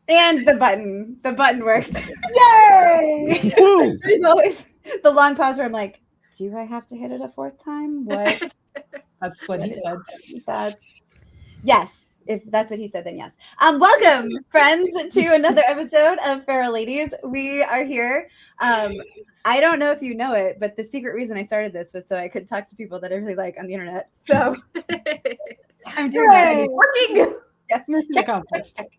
And the button worked. Yay! There's always the long pause where I'm like, do I have to hit it a fourth time? What? That's what he said. Yes. If that's what he said, then yes. Welcome, friends, to another episode of Feral Ladies. We are here. I don't know if you know it, but the secret reason I started this was so I could talk to people that I really like on the internet. So I'm doing that. It's working. Yes. Check.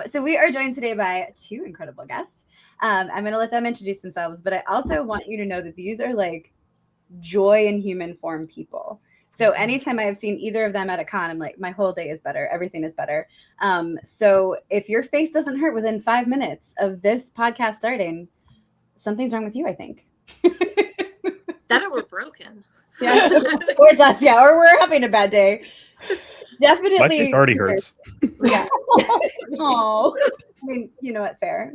So we are joined today by two incredible guests. I'm going to let them introduce themselves, but I also want you to know that these are like joy in human form people. So anytime I have seen either of them at a con, I'm like, my whole day is better. Everything is better. So if your face doesn't hurt within 5 minutes of this podcast starting, something's wrong with you, I think. That or we're broken. Yeah. Or it's us, yeah. Or we're having a bad day. Definitely. My face already hurts. Yeah. Oh, I mean, you know what? Fair.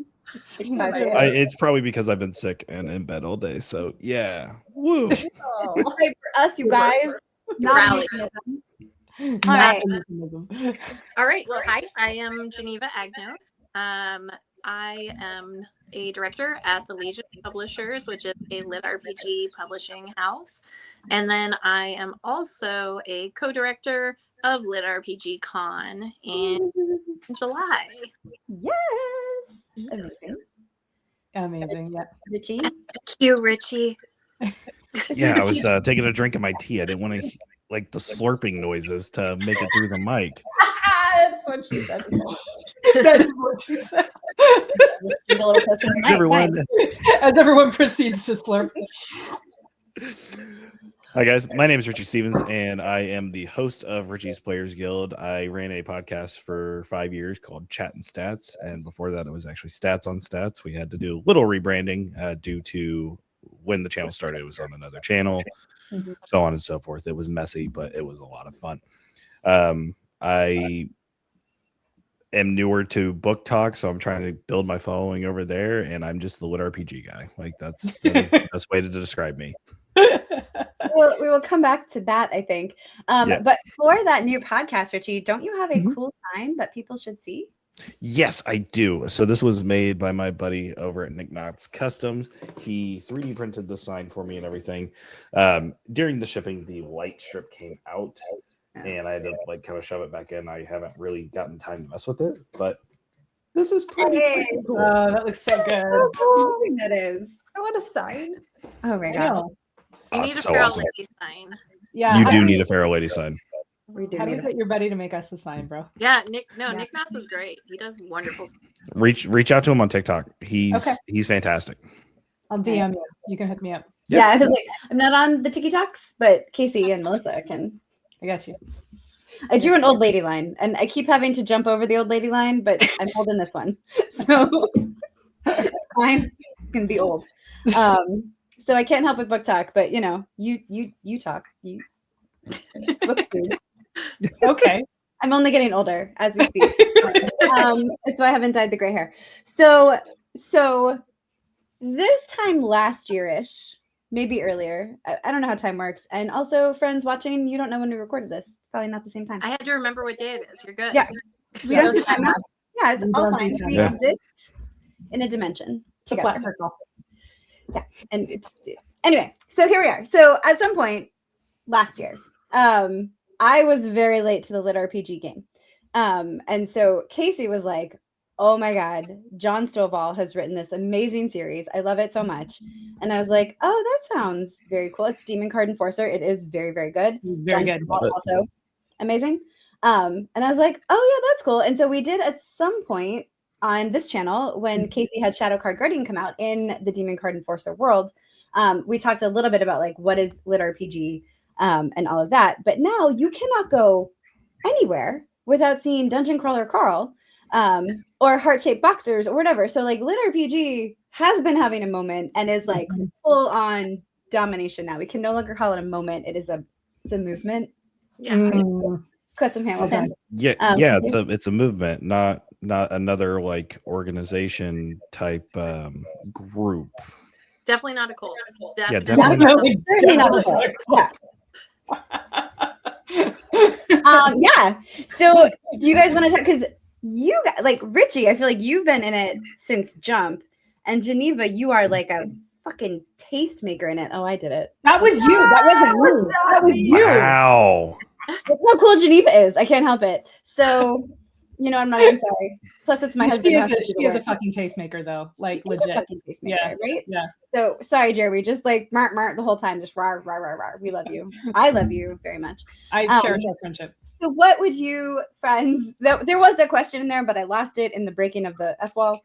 It's probably because I've been sick and in bed all day. So yeah. Woo. Oh. For us, you guys. Not All right. Well, hi. I am Geneva Agnos. I am a director at the Legion Publishers, which is a LitRPG publishing house. And then I am also a co-director of LitRPG Con in July. Yes. Amazing. Yeah. Richie. Thank you, Richie. Yeah, I was taking a drink of my tea. I didn't want to like the slurping noises to make it through the mic. That's what she said. That is what she said. As everyone proceeds to slurp. Hi guys, my name is Richie Stevens, and I am the host of Richie's Players Guild. I ran a podcast for 5 years called Chat and Stats, and before that, it was actually Stats on Stats. We had to do a little rebranding due to when the channel started. It was on another channel, so on and so forth. It was messy, but it was a lot of fun. I am newer to book talk, so I'm trying to build my following over there, and I'm just the LitRPG guy. Like that is the best way to describe me. We will come back to that, I think. But for that new podcast, Richie, don't you have a cool sign that people should see? Yes, I do. So this was made by my buddy over at Nick Knott's Customs. He 3D printed the sign for me and everything. During the shipping, the light strip came out, and I had to like kind of shove it back in. I haven't really gotten time to mess with it, but this is pretty cool. Oh, that looks so good. So cool. That is. I want a sign. Oh my gosh. You need a so Feral awesome. Lady sign. Yeah, You do need a Feral Lady sign. We do. How do you get your buddy to make us a sign, bro? Yeah, Nick Knopf is great. He does wonderful stuff. Reach out to him on TikTok. He's fantastic. I'll DM you. You can hook me up. Yeah, I was like, I'm not on the TikToks, but Kacey and Melissa can. I got you. I drew an old lady line, and I keep having to jump over the old lady line, but I'm holding this one, so it's fine. It's gonna be old. So I can't help with book talk, but you know, you talk. You book food. Okay. I'm only getting older as we speak. That's why I haven't dyed the gray hair. So this time last year-ish, maybe earlier. I don't know how time works. And also, friends watching, you don't know when we recorded this. Probably not the same time. I had to remember what day it is. You're good. Yeah. We don't do time. Yeah, it's all fine. We Yeah. exist in a dimension. It's a flat circle. Yeah. And anyway, so here we are. So at some point last year, I was very late to the LitRPG game. And so Kacey was like, oh my God, John Stovall has written this amazing series. I love it so much. And I was like, oh, that sounds very cool. It's Demon Card Enforcer. It is very, very good. Very John good. Stovall also amazing. And I was like, oh yeah, that's cool. And so we did at some point on this channel when Kacey had Shadow Card Guardian come out in the Demon Card Enforcer world. We talked a little bit about like what is LitRPG and all of that. But now you cannot go anywhere without seeing Dungeon Crawler Carl or Heart-Shaped Boxers or whatever. So like LitRPG has been having a moment and is like full on domination now. We can no longer call it a moment. It's a movement. Yes. Quote some Hamilton. Yeah, it's a movement, not another like organization type group. Definitely not a cult. Definitely. Certainly not a cult. Yeah. Yeah. So do you guys want to talk? Because you got, like Richey, I feel like you've been in it since Jump, and Geneva, you are like a fucking tastemaker in it. Oh, I did it. That was you. That wasn't me. That was you. Wow. That's how cool Geneva is. I can't help it. So, I'm not even sorry. Plus, it's my husband. She is a fucking tastemaker, though. Like, She's legit. a fucking tastemaker, Yeah. right? Yeah. So, sorry, Jeremy. Just like mark the whole time. Just rah, rah, rah, rah. We love you. I love you very much. I cherish our friendship. So, what would you, friends? There was a question in there, but I lost it in the breaking of the F wall.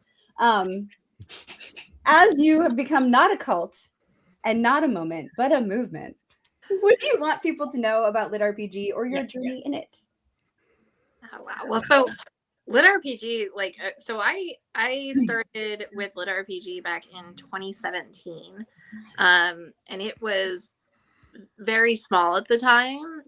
As you have become not a cult and not a moment, but a movement, what do you want people to know about LitRPG or your journey in it? Oh, wow. Well, so LitRPG, so I started with LitRPG back in 2017, and it was very small at the time.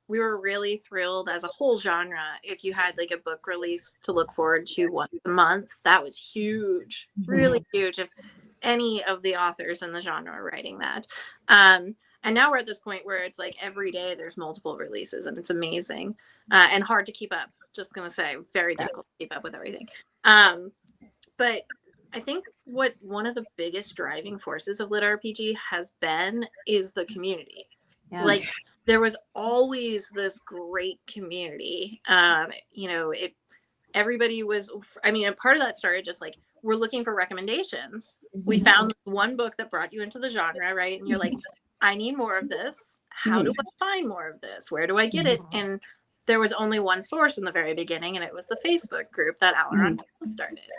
We were really thrilled as a whole genre if you had like a book release to look forward to once a month. That was huge, really huge. If any of the authors in the genre are writing that. And now we're at this point where it's like every day there's multiple releases and it's amazing and hard to keep up. Just gonna say, very difficult to keep up with everything. But I think what one of the biggest driving forces of LitRPG has been is the community. Yeah. Like there was always this great community. Everybody was, and part of that started just like, we're looking for recommendations. We found one book that brought you into the genre, right? And you're like, I need more of this. How do I find more of this? Where do I get it? And there was only one source in the very beginning, and it was the Facebook group that Alaron started.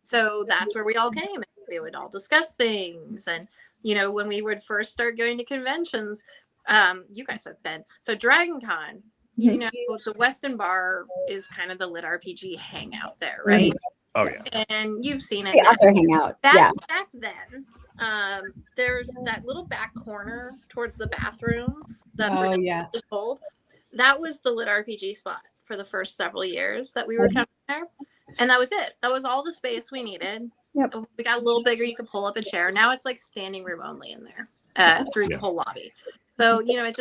So that's where we all came, and we would all discuss things. And when we would first start going to conventions, you guys have been. So Dragon Con, the Weston Bar is kind of the LitRPG hangout there, right? Oh yeah. And you've seen it. The author hangout. Back then, there's that little back corner towards the bathrooms. That's cold. That was the LitRPG spot for the first several years that we were coming there. And that was it. That was all the space we needed. Yep. We got a little bigger. You could pull up a chair. Now it's like standing room only in there through the whole lobby. So, it's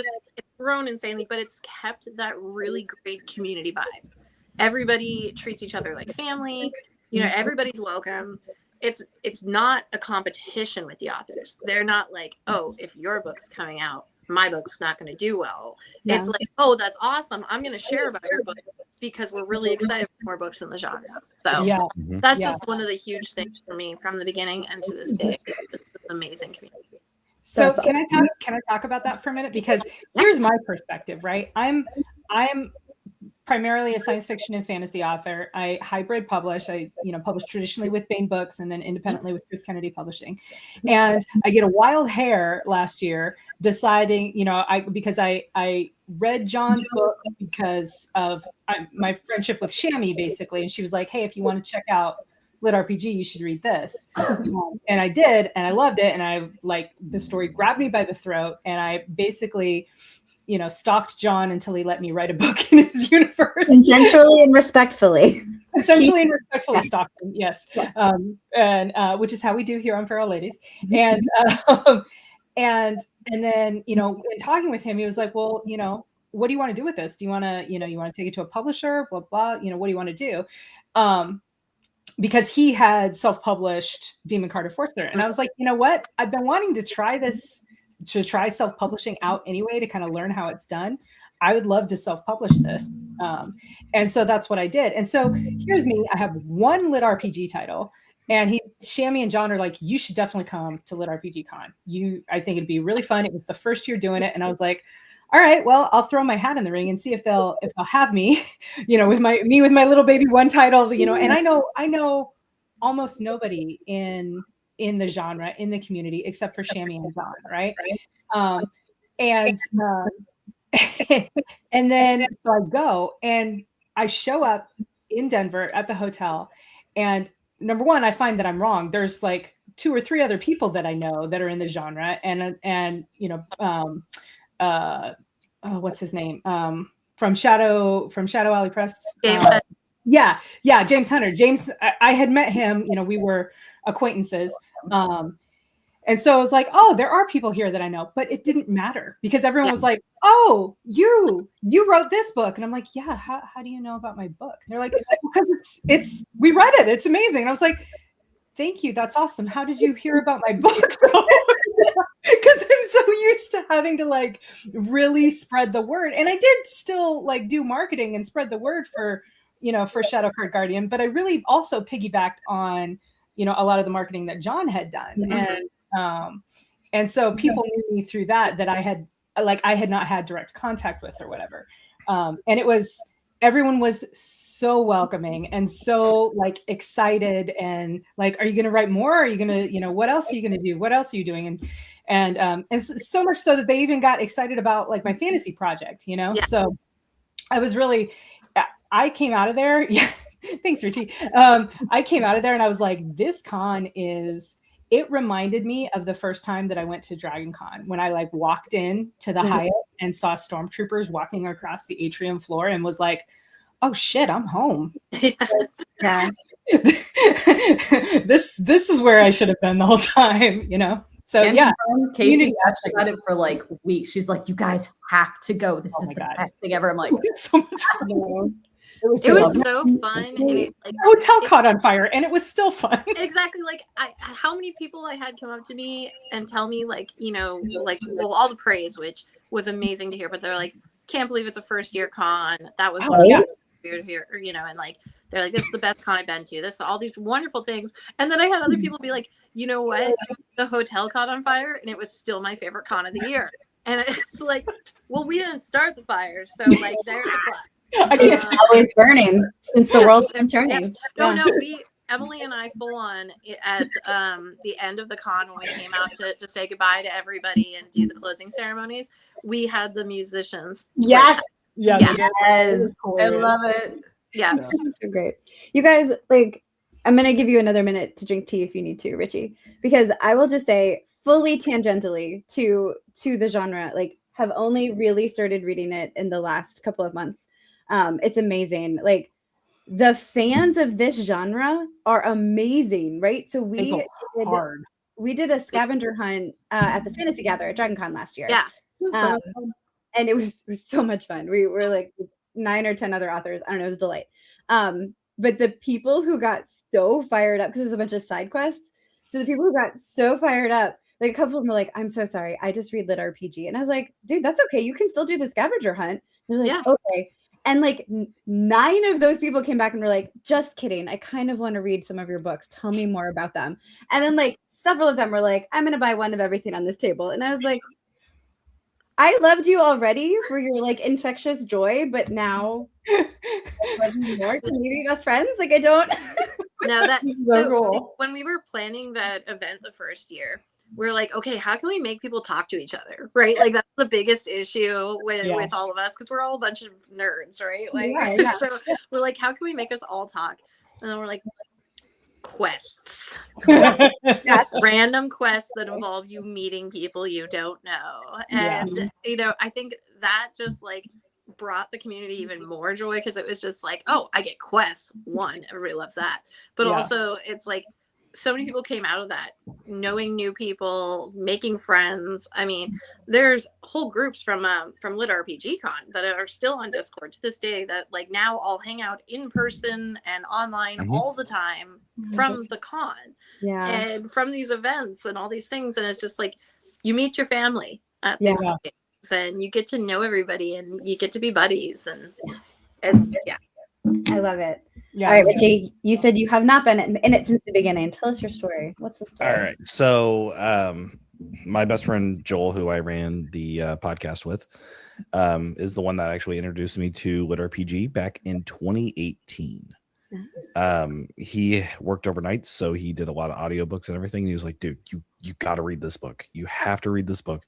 grown insanely, but it's kept that really great community vibe. Everybody treats each other like family. Everybody's welcome. It's not a competition with the authors. They're not like, oh, if your book's coming out, my book's not going to do well. Yeah. It's like, oh, that's awesome. I'm going to share about your book because we're really excited for more books in the genre. So that's just one of the huge things for me from the beginning and to this day. It's this amazing community. So can I talk about that for a minute? Because here's my perspective, right? I'm primarily a science fiction and fantasy author. I hybrid publish. I publish traditionally with Baen Books and then independently with Chris Kennedy Publishing. And I get a wild hair last year deciding, because I read John's book because of my friendship with Shammy, basically. And she was like, hey, if you want to check out LitRPG, you should read this. And I did, and I loved it. And the story grabbed me by the throat. And I basically stalked John until he let me write a book in his universe. Consensually and respectfully. Essentially and respectfully stalked him, yes. And which is how we do here on Feral Ladies. And then, in talking with him, he was like, well, what do you want to do with this? Do you want to, you want to take it to a publisher, blah, blah, what do you want to do? Because he had self-published Demon Card Enforcer. And I was like, you know what? I've been wanting to try self-publishing out anyway to kind of learn how it's done. I would love to self-publish this. And so that's what I did. And so here's me. I have one LitRPG title. And Shammy and John are like, you should definitely come to LitRPG Con. I think it'd be really fun. It was the first year doing it. And I was like, all right, well, I'll throw my hat in the ring and see if they'll have me, with my little baby one title, and I know almost nobody in the genre, in the community, except for Shammy and John, right? And then so I go and I show up in Denver at the hotel, and number one, I find that I'm wrong. There's like 2 or 3 other people that I know that are in the genre, and what's his name? From Shadow Alley Press. James. James Hunter. James, I had met him, we were acquaintances. And so I was like, oh, there are people here that I know, but it didn't matter because everyone was like, oh, you wrote this book. And I'm like, yeah, how do you know about my book? And they're like, because we read it. It's amazing. And I was like, thank you. That's awesome. How did you hear about my book? Because I'm so used to having to like really spread the word. And I did still like do marketing and spread the word for Shadow Card Guardian, but I really also piggybacked on, a lot of the marketing that John had done. Mm-hmm. And so people knew me through that I had not had direct contact with or whatever. And everyone was so welcoming and so like excited and like, are you going to write more? Are you going to, what else are you going to do? What else are you doing? And so much so that they even got excited about like my fantasy project, So I came out of there. Yeah. Thanks, Richie. I came out of there and I was like, this con it reminded me of the first time that I went to Dragon Con when I like walked in to the Hyatt and saw stormtroopers walking across the atrium floor and was like, oh shit, I'm home. Yeah. This is where I should have been the whole time, So Kacey asked about it for like weeks. She's like, you guys have to go. This is the best thing ever. I'm like, it's so much fun. It was so fun. And hotel caught on fire and it was still fun. Exactly. Like how many people I had come up to me and tell me like, all the praise, which was amazing to hear, but they're like, can't believe it's a first year con. That was weird here, and like, they're like, this is the best con I've been to. This, all these wonderful things. And then I had other people be like, you know what? The hotel caught on fire and it was still my favorite con of the year. And it's like, well, we didn't start the fire. So like, there's a plus. It's always burning since the world's been turning. No, Emily and I full on at the end of the con when we came out to say goodbye to everybody and do the closing ceremonies. We had the musicians. Yes. Yeah. Yes. I love it. Yeah. So great. You guys, like, I'm going to give you another minute to drink tea if you need to, Richie, because I will just say fully tangentially to the genre, like, have only really started reading it in the last couple of months. It's amazing. Like, the fans of this genre are amazing, right? So we did a scavenger hunt at the Fantasy Gather at Dragon Con last year. Yeah. And it was so much fun. We were like 9 or 10 other authors. I don't know, it was a delight. But the people who got so fired up, because there's a bunch of side quests. So the people who got so fired up, like a couple of them were like, I'm so sorry, I just read LitRPG. And I was like, dude, that's okay. You can still do the scavenger hunt. And they're like, okay. And like 9 of those people came back and were like, just kidding. I kind of want to read some of your books. Tell me more about them. And then like several of them were like, I'm going to buy one of everything on this table. And I was like, I loved you already for your like infectious joy, but now can we be best friends? Like, I don't. No, that's so cool. When we were planning that event the first year, we're like, okay, how can we make people talk to each other, right? Like, that's the biggest issue with all of us, because we're all a bunch of nerds, right? Like, so we're like, how can we make us all talk? And then we're like, quests. Random quests that involve you meeting people you don't know. And I think that just like brought the community even more joy, because it was just like, oh, I get quests. One, everybody loves that. But also it's like, so many people came out of that knowing new people, making friends. I mean, there's whole groups from LitRPG Con that are still on Discord to this day that like now all hang out in person and online all the time from the con and from these events and all these things. And it's just like, you meet your family at these things and you get to know everybody and you get to be buddies, and it's I love it. Yeah. All right, Richie, you said you have not been in it since the beginning. Tell us your story. What's the story? All right. So my best friend Joel, who I ran the podcast with, is the one that actually introduced me to LitRPG back in 2018. He worked overnight, so he did a lot of audiobooks and everything. And he was like, dude, you got to read this book. You have to read this book.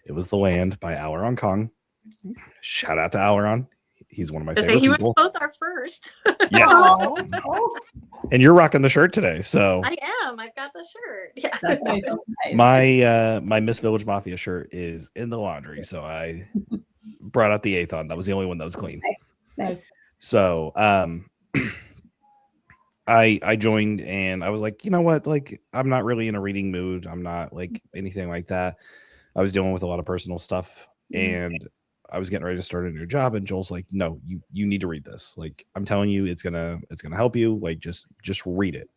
It was The Land by Auron Kong. Shout out to Auron. He's one of my favorite people. He was both our first. Yes. And you're rocking the shirt today, so I am. I've got the shirt. Yeah. That's nice. My Miss Village Mafia shirt is in the laundry, so I brought out the Aethon. That was the only one that was clean. Nice. So I joined and I was like, you know what? Like, I'm not really in a reading mood. I'm not like anything like that. I was dealing with a lot of personal stuff and I was getting ready to start a new job. And Joel's like, no, you need to read this. Like, I'm telling you, it's gonna help you. Like, just read it.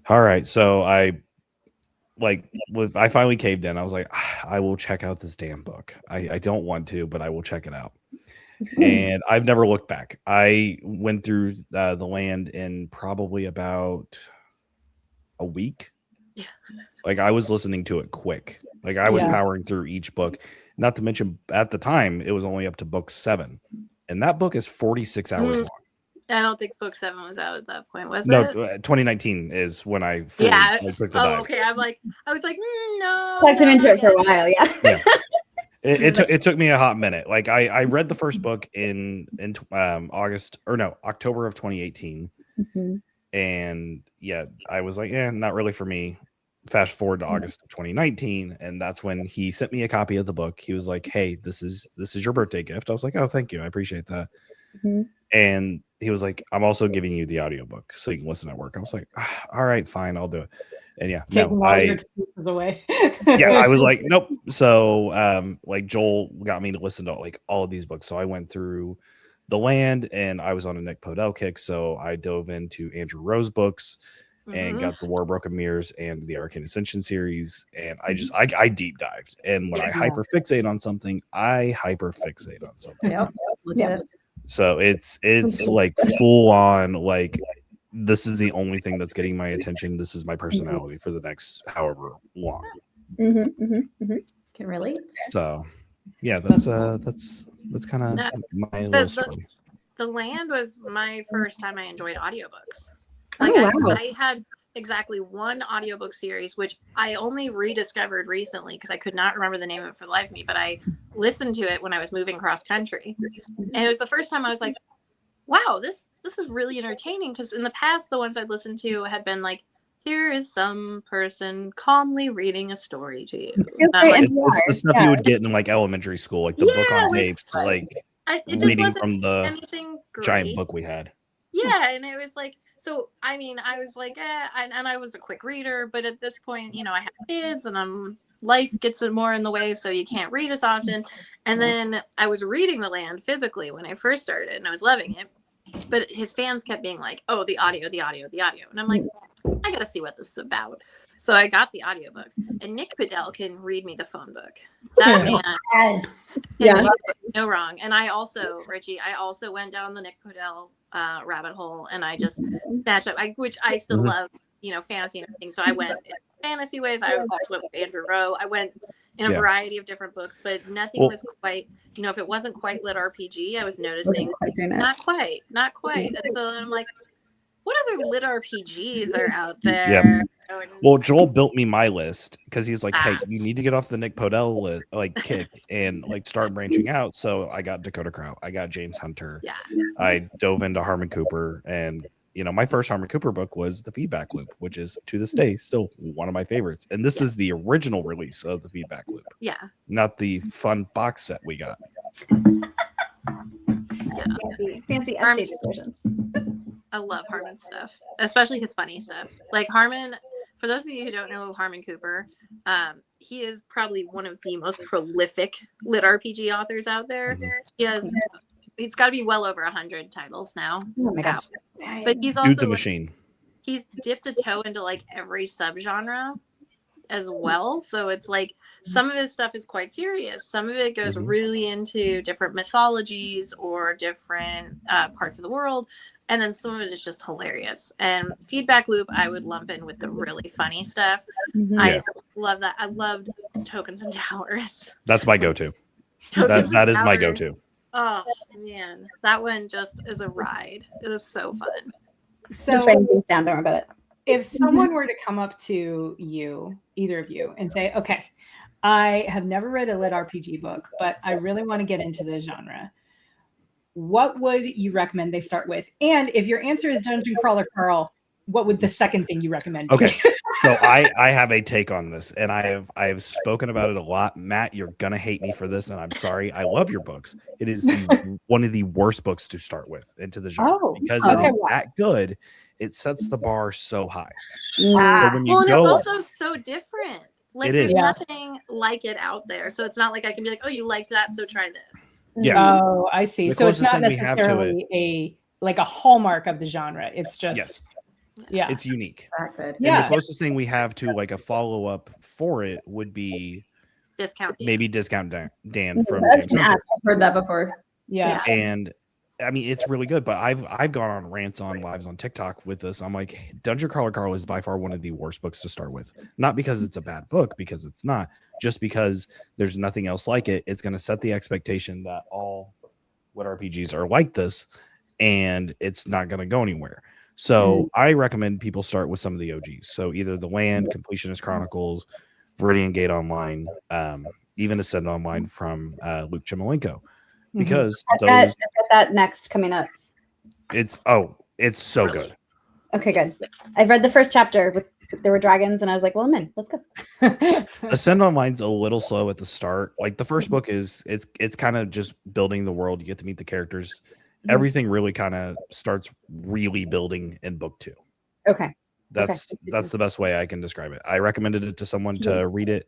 All right. So I finally caved in. I was like, I will check out this damn book. I don't want to, but I will check it out. And I've never looked back. I went through the land in probably about a week. Yeah. Like I was listening to it quick. Like I was powering through each book. Not to mention at the time it was only up to book 7. And that book is 46 hours long. I don't think book 7 was out at that point, was no, it? 2019 is when I fully took the dive. Okay. I was like, no. Plugged him into it for a while, yeah. It took me a hot minute. Like I read the first book in October of 2018. And I was like, not really for me. Fast forward to August of 2019, and that's when he sent me a copy of the book. He was like, hey, this is your birthday gift. I was like, oh, thank you, I appreciate that. And he was like, I'm also giving you the audiobook so you can listen at work. I was like, all right, fine, I'll do it. And taking all your excuses away. I was like, nope. So like Joel got me to listen to like all of these books. So I went through The Land and I was on a Nick Podell kick. So I dove into Andrew Rose books and got the War of Broken Mirrors and the Arcane Ascension series. And I deep dived. And when I hyperfixate on something, I hyperfixate on something. So it's like full on, like, this is the only thing that's getting my attention. This is my personality for the next however long. Can relate. So that's kind of my little story. The Land was my first time I enjoyed audiobooks. I had exactly one audiobook series, which I only rediscovered recently because I could not remember the name of it for the life of me, but I listened to it when I was moving cross country. And it was the first time I was like, wow, this is really entertaining, because in the past, the ones I'd listened to had been like, here is some person calmly reading a story to you. It's the stuff you would get in like elementary school, like the book on tapes, reading from the giant book we had. Yeah, and it was like, so I mean, I was like, and I was a quick reader, but at this point, I have kids, and life gets more in the way, so you can't read as often. And then I was reading The Land physically when I first started, and I was loving it. But his fans kept being like, oh, the audio. And I'm like, I got to see what this is about. So I got the audiobooks, and Nick Podell can read me the phone book. That man, no wrong. And I also, Richie, went down the Nick Podell rabbit hole, and I just snatched up, which I still love, fantasy and everything. So I went in fantasy ways. I also went with Andrew Rowe. I went in a variety of different books, but nothing was quite, if it wasn't quite LitRPG, I was noticing not quite. And so I'm like, what other LitRPGs are out there? Well, Joel built me my list because he's like, hey, you need to get off the Nick Podell kick and start branching out. So I got Dakota Crow, I got James Hunter, I dove into Harmon Cooper, and my first Harmon Cooper book was The Feedback Loop, which is to this day still one of my favorites. And this is the original release of The Feedback Loop, not the fun box set we got. Fancy updated versions. I love Harmon's stuff, especially his funny stuff. Like Harmon, for those of you who don't know Harmon Cooper, he is probably one of the most prolific LitRPG authors out there. It's got to be well over 100 titles now. Oh my gosh. But he's also Dude's a machine. He's dipped a toe into every subgenre as well. So it's like some of his stuff is quite serious. Some of it goes really into different mythologies or different parts of the world. And then some of it is just hilarious. And Feedback Loop, I would lump in with the really funny stuff. I love that. I loved Tokens and Towers. That's my go-to. That is my go-to. Oh, man. That one just is a ride. It is so fun. So just writing things down. Don't worry about it. If someone were to come up to you, either of you, and say, okay, I have never read a LitRPG book, but I really want to get into the genre, what would you recommend they start with? And if your answer is Dungeon Crawler Carl, what would the second thing you recommend? Okay, so I have a take on this, and I have spoken about it a lot. Matt, you're gonna hate me for this, and I'm sorry. I love your books. It is one of the worst books to start with into the genre because it is that good. It sets the bar so high. So when you and go, it's also so different. Like it there's is. nothing like it out there, so it's not like I can be like, oh, you liked that, so try this. Yeah. Oh, I see. The So it's closest not thing we have to necessarily a hallmark of the genre. It's just it's unique. Good. And the closest thing we have to like a follow up for it would be Discount Dan from James Hunter. I've heard that before. Yeah. And I mean, it's really good, but I've gone on rants on lives on TikTok with this. I'm like, Dungeon Crawler Carl is by far one of the worst books to start with. Not because it's a bad book, because it's not. Just because there's nothing else like it. It's going to set the expectation that all LitRPGs are like this, and it's not going to go anywhere. So I recommend people start with some of the OGs. So either The Land, Completionist Chronicles, Viridian Gate Online, even Ascend Online from Luke Chimolenko. Because I've got that next coming up. It's so good. Okay, good. I've read the first chapter. There were dragons, and I was like, well, I'm in. Let's go. Ascend Online's a little slow at the start. Like the first book it's kind of just building the world. You get to meet the characters. Everything really kind of starts really building in book 2. Okay. That's the best way I can describe it. I recommended it to someone to read it,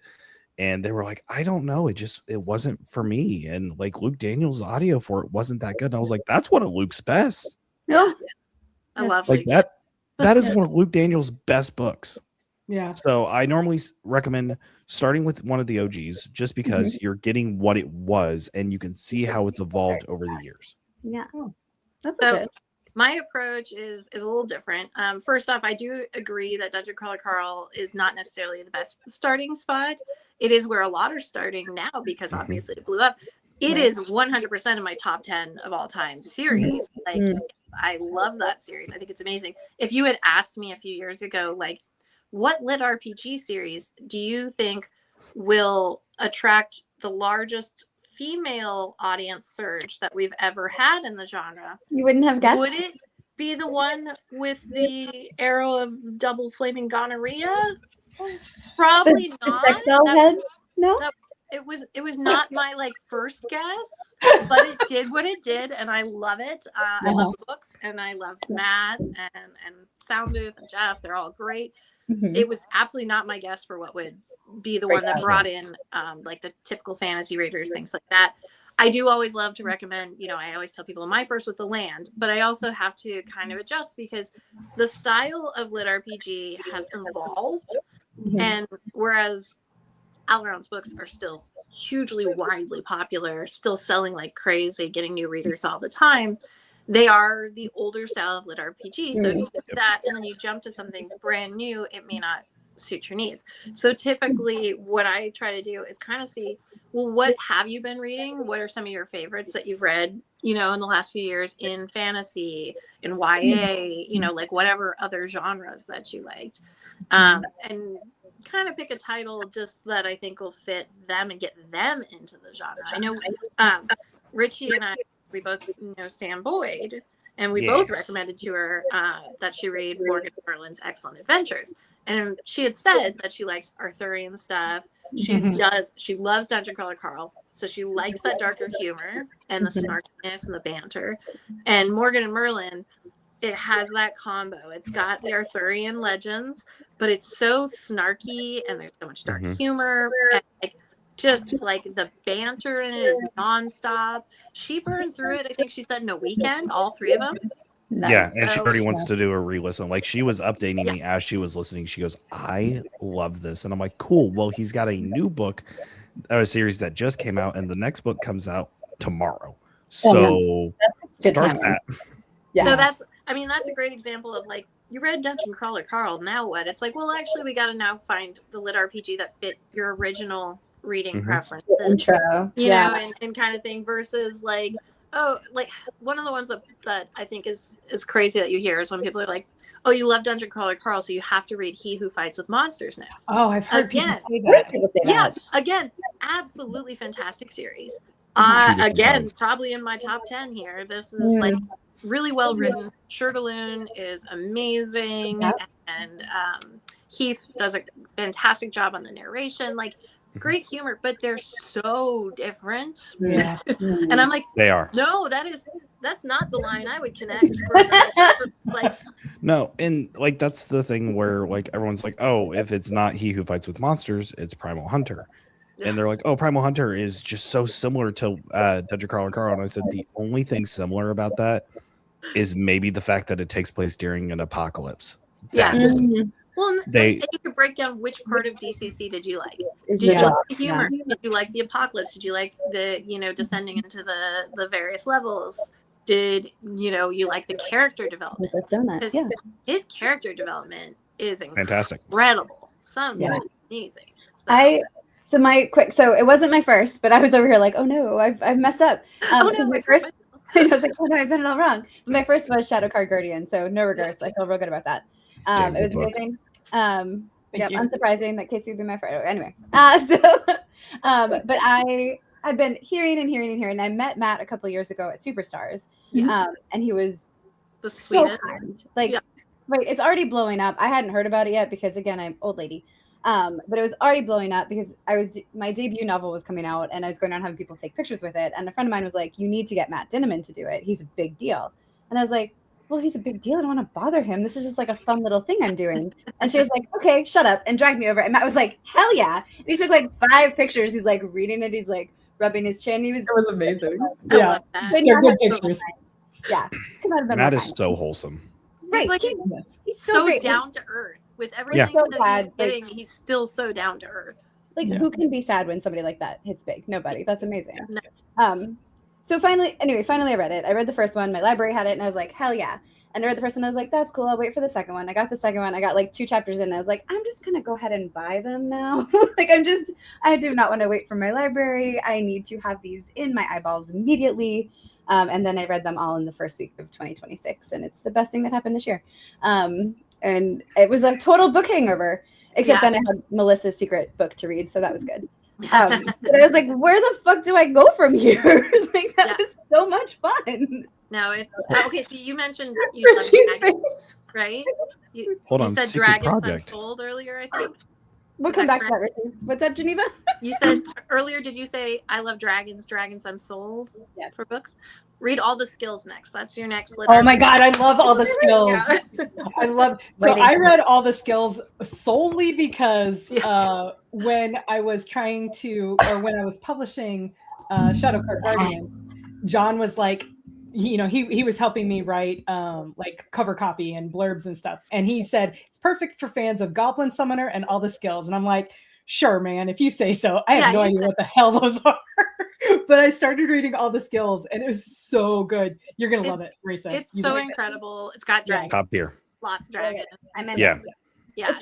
and they were like, I don't know, it wasn't for me. And like Luke Daniels' audio for it wasn't that good. And I was like, that's one of Luke's best. Yeah. I love like Luke. that is one of Luke Daniels' best books. Yeah. So I normally recommend starting with one of the OGs just because you're getting what it was and you can see how it's evolved over the years. Yeah. That's So good. my approach is a little different. First off, I do agree that Dungeon Crawler Carl is not necessarily the best starting spot. It is where a lot are starting now because obviously it blew up. It is 100% in my top 10 of all time series. Like I love that series. I think it's amazing. If you had asked me a few years ago, like, what LitRPG series do you think will attract the largest female audience surge that we've ever had in the genre? You wouldn't have guessed? Would it be the one with the arrow of double flaming gonorrhea? Probably not. The sexual head? No? It was not my like first guess, but it did what it did, and I love it. I love books, and I love Matt and Soundbooth and Jeff. They're all great. It was absolutely not my guess for what would be the one that brought in like the typical fantasy readers, things like that. I do always love to recommend, I always tell people my first was The Land, but I also have to kind of adjust because the style of LitRPG has evolved. And whereas Alron's books are still hugely widely popular, still selling like crazy, getting new readers all the time, they are the older style of LitRPG. So if you do that and then you jump to something brand new, it may not suit your needs. So typically what I try to do is kind of see, well, what have you been reading? What are some of your favorites that you've read, in the last few years in fantasy, in YA, like whatever other genres that you liked. And kind of pick a title just that I think will fit them and get them into the genre. I know Richie and I, we both know Sam Boyd, and we both recommended to her that she read Morgan Merlin's Excellent Adventures. And she had said that she likes Arthurian stuff. She loves Dungeon Crawler Carl. So she likes that darker humor and the snarkiness and the banter. And Morgan and Merlin, it has that combo. It's got the Arthurian legends, but it's so snarky and there's so much dark humor. And just like the banter in it is nonstop. She burned through it, I think she said, in a weekend, all 3 of them. Nice. Yeah, and she already wants to do a re-listen. Like she was updating me as she was listening. She goes, I love this. And I'm like, cool. Well, he's got a new book, a series that just came out, and the next book comes out tomorrow. So start that. Yeah. So that's a great example of like, you read Dungeon Crawler Carl, now what? It's like, well, actually we got to now find the LitRPG that fit your original reading preference. Intro. You know, and kind of thing versus like, like one of the ones that I think is crazy that you hear is when people are like, oh, you love Dungeon Crawler Carl, so you have to read He Who Fights with Monsters next. Oh, I've heard people say that. Yeah, again, absolutely fantastic series. Again, probably in my top 10 here. This is like really well written. Shirtaloon is amazing, Yep. and Heath does a fantastic job on the narration. Like, great humor, but they're so different. Yeah. And I'm like, They are. no, that's not the line I would connect for like. No, and like that's the thing where like everyone's like, oh, if it's not He Who Fights with Monsters, it's Primal Hunter. And they're like, oh, Primal Hunter is just so similar to Dungeon Crawler Carl. And I said the only thing similar about that is maybe the fact that it takes place during an apocalypse. Yeah. That's it. Well, They- you could break down which part of DCC did you like? Is Did you the- like the humor? Did you like the apocalypse? Did you like the, descending into the various levels? Did you like the character development? With the donut, 'Cause yeah. his character development is Fantastic. incredible. Yeah. Amazing. So it wasn't my first, but I was over here like, oh no, I've messed up. My first, I was like, oh no, I've done it all wrong. But my first was Shadow Card Guardian, so no regrets. I feel real good about that. It was amazing. Thank you. Unsurprising that Kacey would be my friend. Anyway, but I've been hearing. I met Matt a couple of years ago at Superstars, and he was The so sweetest. kind. Like, right, it's already blowing up. I hadn't heard about it yet because, again, I'm old lady. But it was already blowing up because my debut novel was coming out, and I was going around having people take pictures with it. And a friend of mine was like, "You need to get Matt Dinneman to do it. He's a big deal." And I was like, "Well, if he's a big deal, I don't want to bother him. This is just like a fun little thing I'm doing." And she was like, "Okay, shut up," and dragged me over. And Matt was like, "Hell yeah!" And he took like 5 pictures. He's like reading it. He's like rubbing his chin. It was amazing. I Yeah. love that. But They're not good so pictures. Yeah, could not have been Matt more is kind. so wholesome. Right. Like, He's so great. down to earth with everything so that glad, he's getting. He's still so down to earth. Like, Yeah. who can be sad when somebody like that hits big? Nobody. That's amazing. No. So finally I read it. I read the first one. My library had it, and I was like, hell yeah. And I read the first one. I was like, that's cool. I'll wait for the second one. I got the second one. I got like 2 chapters in. And I was like, I'm just gonna go ahead and buy them now. I do not want to wait for my library. I need to have these in my eyeballs immediately. And then I read them all in the first week of 2026, and it's the best thing that happened this year. And it was a total book hangover, except then I had Melissa's secret book to read, so that was good. But I was like, where the fuck do I go from here? Like, that was so much fun. No, it's okay. So you mentioned Richie's face. right? Hold you on, said Secret Dragons Project. Unsold earlier, I think. We'll come back to that, Richie. What's up, Geneva? You said earlier, did you say I love dragons, dragons unsold for books? Read all the skills next. That's your next letter. Oh my God, I love all the skills. Yeah. I love. So I read all the skills solely because when I was publishing Shadow Card Guardian, John was like, he was helping me write like cover copy and blurbs and stuff, and he said it's perfect for fans of Goblin Summoner and all the skills, and I'm like, sure, man, if you say so. I have no idea what the hell those are. But I started reading all the skills, and it was so good. You're gonna love it, Marisa. It's so incredible. It's got dragons. Top tier. Lots of dragons. Yeah.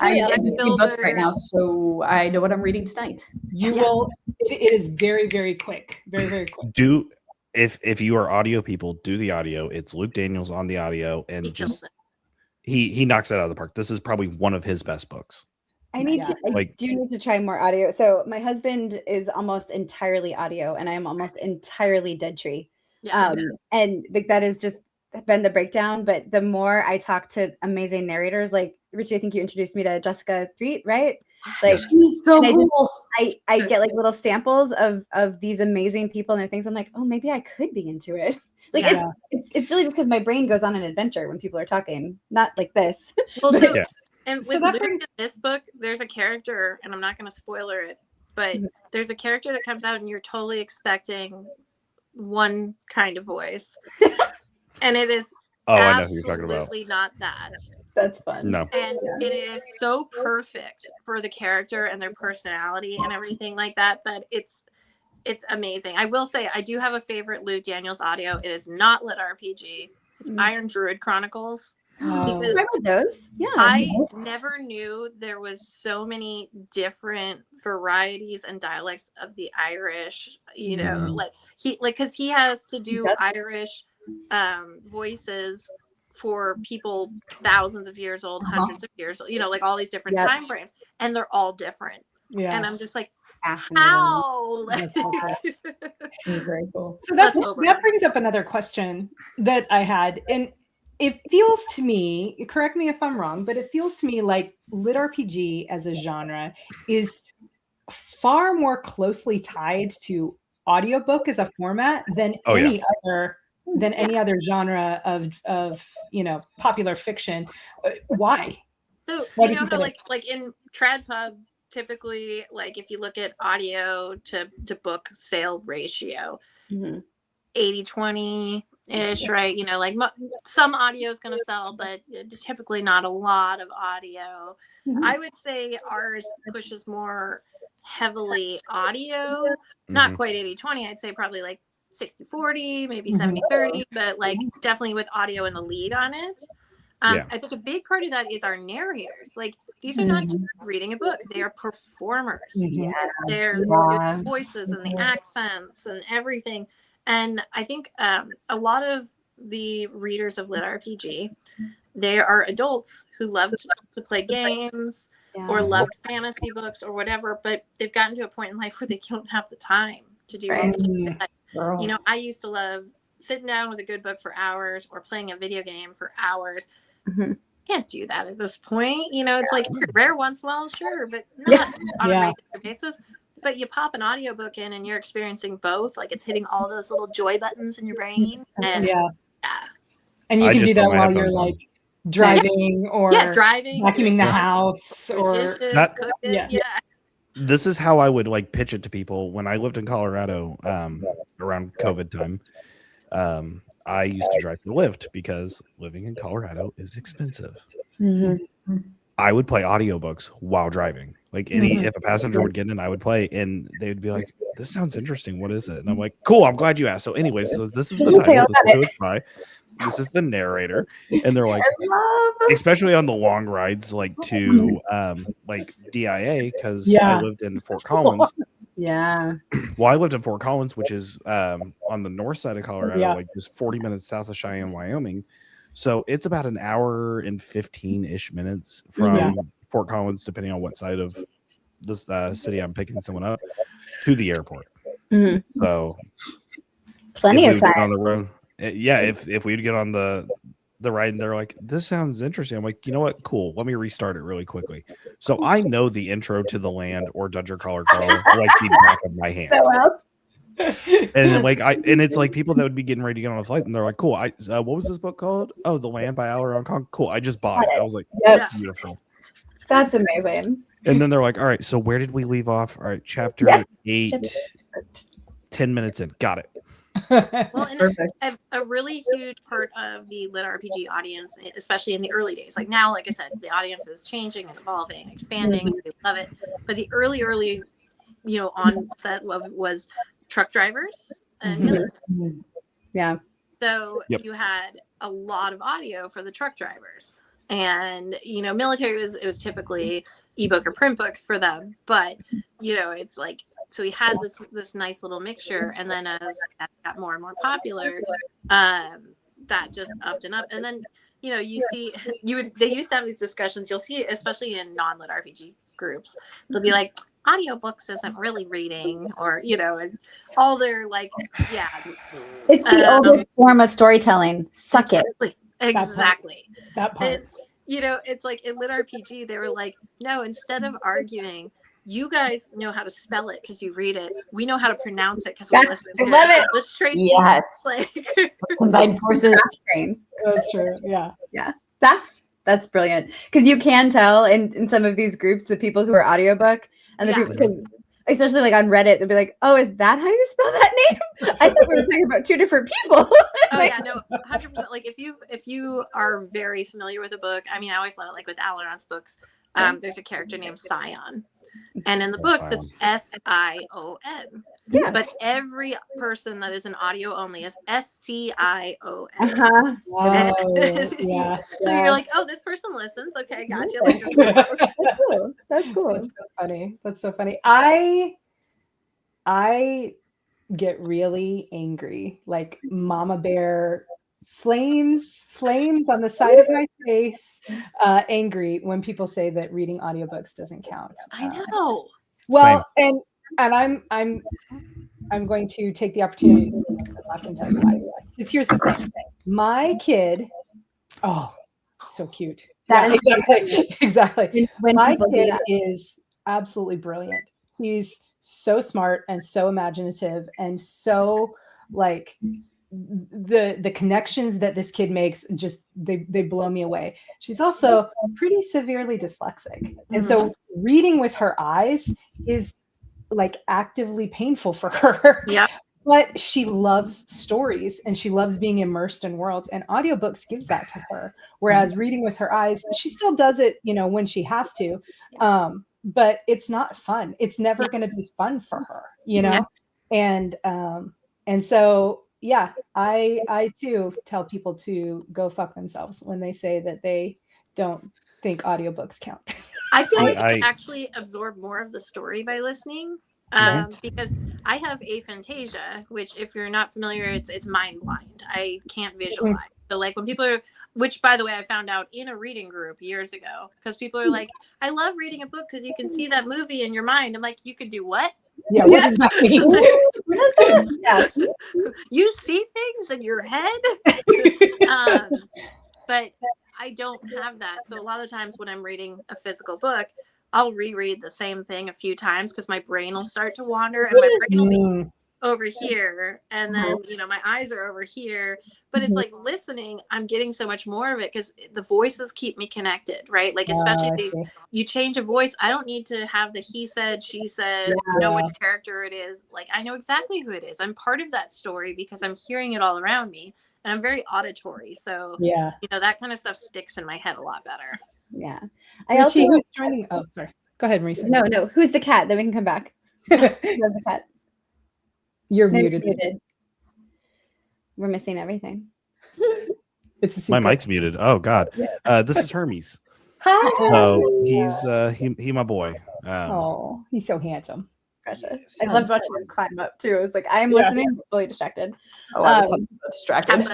I am between books right now, so I know what I'm reading tonight. You will. It is very, very quick. Very, very quick. If you are audio people, do the audio. It's Luke Daniels on the audio, and he knocks it out of the park. This is probably one of his best books. I do need to try more audio. So my husband is almost entirely audio, and I am almost entirely Dead Tree. And that has just been the breakdown. But the more I talk to amazing narrators, like Richie, I think you introduced me to Jessica Threet, right? Like, she's so cool. I get like little samples of these amazing people and their things. I'm like, oh, maybe I could be into it. Like, it's really just because my brain goes on an adventure when people are talking, not like this. Well, and with Luke in this book, there's a character, and I'm not going to spoiler it, but there's a character that comes out, and you're totally expecting one kind of voice, and it is I know who you're talking about. Absolutely not that. That's fun. No, and it is so perfect for the character and their personality and everything like that. That it's amazing. I will say I do have a favorite Luke Daniels audio. It is not LitRPG. It's Iron Druid Chronicles. Because those. Yeah, I never knew there was so many different varieties and dialects of the Irish, because he has to do Irish voices for people thousands of years old, hundreds of years old, like all these different time frames, and they're all different. And I'm just like, How? That's so very cool. So that brings up another question that I had. And it feels to me, correct me if I'm wrong, but it feels to me like LitRPG as a genre is far more closely tied to audiobook as a format than any other genre of popular fiction. Why? So like in trad pub, typically, like if you look at audio to book sale ratio, 80-20 ish, right? Like some audio is going to sell, but just typically not a lot of audio. I would say ours pushes more heavily audio, not quite 80-20. I'd say probably like 60-40, maybe 70-30, but like definitely with audio in the lead on it. I think a big part of that is our narrators. Like these are not just reading a book; they are performers. They're the voices and the accents and everything. And I think a lot of the readers of LitRPG, they are adults who loved to play games or loved fantasy books or whatever, but they've gotten to a point in life where they don't have the time to do it. I used to love sitting down with a good book for hours or playing a video game for hours. Can't do that at this point. It's like rare once in a while, sure, but not on a regular basis. But you pop an audiobook in and you're experiencing both. Like it's hitting all those little joy buttons in your brain. And and you can do that while you're like driving or vacuuming the house or dishes, This is how I would like pitch it to people when I lived in Colorado around COVID time. I used to drive for Lyft because living in Colorado is expensive. I would play audiobooks while driving. Like if a passenger would get in, I would play, and they would be like, "This sounds interesting. What is it?" And I'm like, "Cool. I'm glad you asked." So, anyways, so this is the title. This is who it's by. This is the narrator, and they're like, especially on the long rides, like to like DIA, because I lived in Fort Collins. Well, I lived in Fort Collins, which is on the north side of Colorado, like just 40 minutes south of Cheyenne, Wyoming. So it's about an hour and 15-ish minutes from Fort Collins, depending on what side of this city I'm picking someone up, to the airport. So plenty of time on the road. If we'd get on the ride and they're like, "This sounds interesting," I'm like, "You know what? Cool. Let me restart it really quickly." So I know the intro to The Land or Dungeon Crawler like the back of my hand. And then and it's like people that would be getting ready to get on a flight and they're like, "Cool. What was this book called? Oh, The Land by Alaron Kong. Cool. I just bought it." I was like, beautiful. That's amazing. And then they're like, "All right, so where did we leave off? All right, chapter 8, 10 minutes in. Got it." Well, and a really huge part of the LitRPG audience, especially in the early days, like now, like I said, the audience is changing and evolving, expanding. We love it. But the early, onset was truck drivers and military. So you had a lot of audio for the truck drivers, and military was typically ebook or print book for them. But it's like. So we had this nice little mixture, and then as it got more and more popular, that just upped and up. And then you see they used to have these discussions. You'll see, especially in non-lit RPG groups, they'll be like, audiobooks isn't really reading, or and all their like it's the oldest form of storytelling. Suck it. Exactly. That part. It's like in lit RPG they were like, no, instead of arguing, you guys know how to spell it because you read it. We know how to pronounce it because we listen to it. Let's trade. Yes. Combined forces. That's true. Yeah. That's brilliant. Because you can tell in some of these groups, the people who are audiobook and the people, especially like on Reddit, they'll be like, "Oh, is that how you spell that name? I thought we were talking about two different people." 100%. Like if you are very familiar with a book, I mean, I always love it. Like with Alaron's books, there's a character named Scion. And in the books, it's S-I-O-N. Yeah. But every person that is an audio only is S-C-I-O-N. Wow. So you're like, oh, this person listens. Okay, gotcha. That's cool. That's so funny. I get really angry, like mama bear flames on the side of my face, angry when people say that reading audiobooks doesn't count. I know. Well, and And I'm going to take the opportunity to tell you why. Because here's the thing. My kid, so cute. That is exactly. When My people do kid that. is absolutely brilliant. He's so smart and so imaginative and so like the connections that this kid makes just they blow me away. She's also pretty severely dyslexic. And so reading with her eyes is like actively painful for her. Yeah. But she loves stories and she loves being immersed in worlds, and audiobooks gives that to her. Whereas reading with her eyes, she still does it, when she has to. But it's not fun. It's never going to be fun for her, And so, yeah, I too tell people to go fuck themselves when they say that they don't think audiobooks count. I feel like I actually absorb more of the story by listening. Because I have aphantasia, which if you're not familiar, it's mind blind. I can't visualize. So like when people are, which by the way, I found out in a reading group years ago, because people are like, I love reading a book because you can see that movie in your mind. I'm like, you could do what? Yeah, what does that mean? You see things in your head? But I don't have that. So a lot of times when I'm reading a physical book, I'll reread the same thing a few times because my brain will start to wander and my brain will be over here. And then, my eyes are over here. But it's like listening, I'm getting so much more of it because the voices keep me connected, right? Like, especially these, you change a voice. I don't need to have the he said, she said, know which character it is. Like, I know exactly who it is. I'm part of that story because I'm hearing it all around me. And I'm very auditory. So, that kind of stuff sticks in my head a lot better. Yeah. Richey, who's joining? Oh, sorry. Go ahead, Marisa. No. Who's the cat? Then we can come back. Who's the cat? You're muted. We're missing everything. It's a secret. My mic's muted. Oh God. This is Hermes. Hi. So he's my boy. He's so handsome. Precious. I loved watching him climb up too. It's like I'm listening, but fully distracted. I was distracted.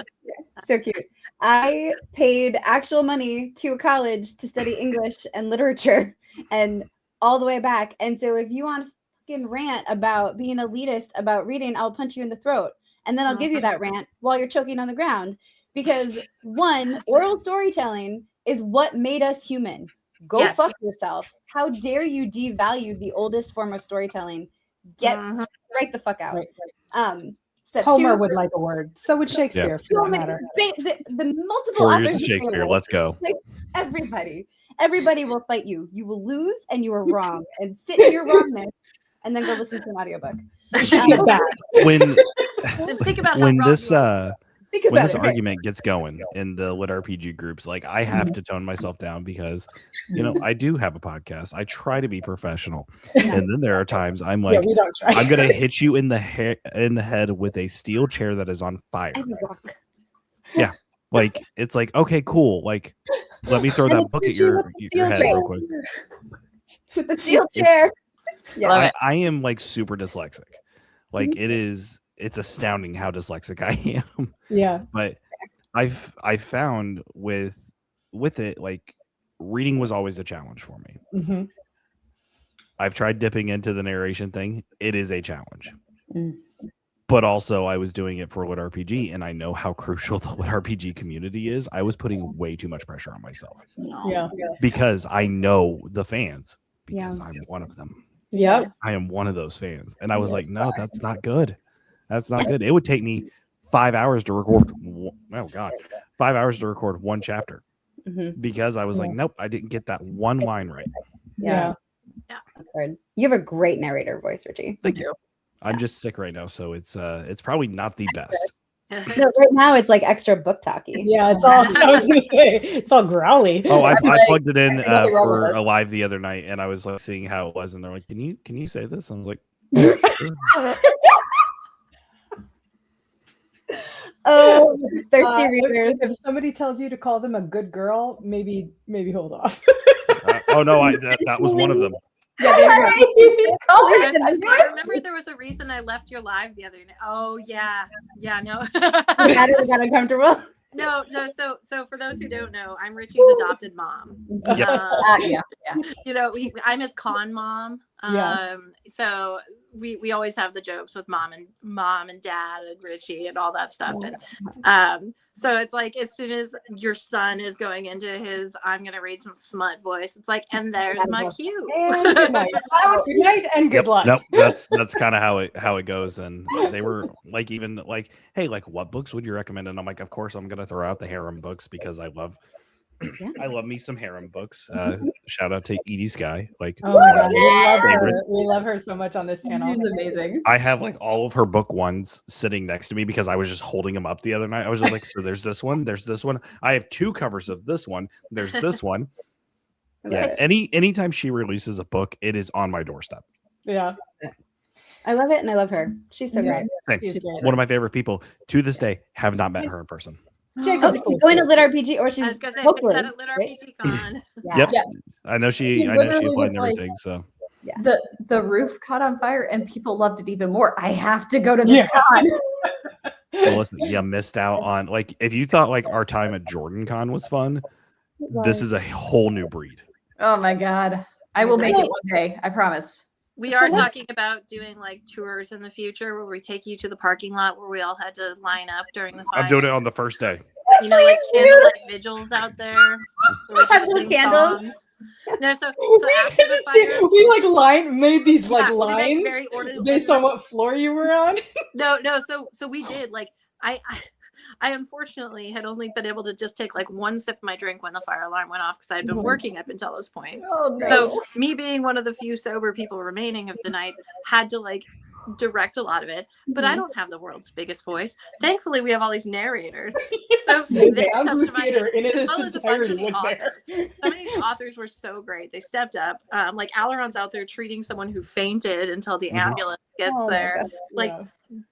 So cute. I paid actual money to a college to study English and literature and all the way back. And so if you want to fucking rant about being elitist about reading, I'll punch you in the throat. And then I'll give you that rant while you're choking on the ground. Because one, oral storytelling is what made us human. Go fuck yourself. How dare you devalue the oldest form of storytelling? Get right the fuck out. Step Homer 2, would like a word. So would Shakespeare, for that matter. The multiple 4 years authors of Shakespeare. Let's go. Like, everybody will fight you. You will lose, and you are wrong. And sit in your wrongness, and then go listen to an audiobook. When this argument gets going in the LitRPG groups, like I have to tone myself down because, I do have a podcast. I try to be professional, and then there are times I'm like, I'm gonna hit you in the head with a steel chair that is on fire. Yeah, like it's like okay, cool. Like, let me throw that book at your head real quick. With the steel chair. I am like super dyslexic. Like it's astounding how dyslexic I am. Yeah. But I've found with it, like reading was always a challenge for me. I've tried dipping into the narration thing. It is a challenge. But also I was doing it for LitRPG, and I know how crucial the LitRPG community is. I was putting way too much pressure on myself. Yeah. Because I know the fans. Because I'm one of them. Yep. I am one of those fans. And I was like, no, that's not good. That's not good. It would take me 5 hours to record. 5 hours to record one chapter because I was like, nope, I didn't get that one line right. Yeah. You have a great narrator voice, Richey. Thank you. I'm just sick right now, so it's probably not the best. No, right now it's like extra book talky. Yeah, it's all. I was gonna say it's all growly. Oh, I plugged it in for a live the other night, and I was like seeing how it was, and they're like, "Can you say this?" I was like, sure. Oh, thirsty readers. If somebody tells you to call them a good girl, maybe hold off. Oh no, that was one of them. Yeah, I remember there was a reason I left your live the other night. Oh yeah, no. Got uncomfortable. No. So for those who don't know, I'm Richey's adopted mom. Yeah. I'm his con mom. So we always have the jokes with mom and dad and Richie and all that stuff. And so it's like, as soon as your son is going into his I'm gonna read some smut voice, it's like, and there's my cue. Good night. Good night and good luck. Nope, that's kind of how it goes. And they were like, even like, hey, like, what books would you recommend? And I'm like, of course I'm gonna throw out the harem books because I love me some harem books. Shout out to Edie Sky. Like, oh my God, we love her so much on this channel. She's amazing. I have like all of her book ones sitting next to me because I was just holding them up the other night. I was just like, so there's this one, there's this one. I have 2 covers of this one. There's this one. Yeah. Anytime she releases a book, it is on my doorstep. Yeah. I love it, and I love her. She's so great. She's great. One of my favorite people to this day. Have not met her in person. Jacob's she's going to LitRPG, or she's I was gonna say, hopefully at LitRPG Con. Yep. Yes. I know she He applied literally and was everything. So The roof caught on fire and people loved it even more. I have to go to this con. well, listen, you missed out on, like, if you thought like our time at Jordan Con was fun, this is a whole new breed. Oh my God. I will make it one day. I promise. We are talking about doing like tours in the future where we take you to the parking lot where we all had to line up during the fire. I'm doing it on the first day. You know, like candlelight vigils out there. Where we just sing candles. songs. No, so after the fire, we made these like we lines very orderly based on what floor you were on. No. So we did like I unfortunately had only been able to just take like one sip of my drink when the fire alarm went off because I had been working up until this point. Oh, no. So me being one of the few sober people remaining of the night had to like direct a lot of it, but I don't have the world's biggest voice. Thankfully, we have all these narrators. So they Ambu stepped to my Theater aid, in as its well as a bunch of entirety the was authors. there. Some of these authors were so great. They stepped up. Like Alaron's out there treating someone who fainted until the ambulance gets there. Like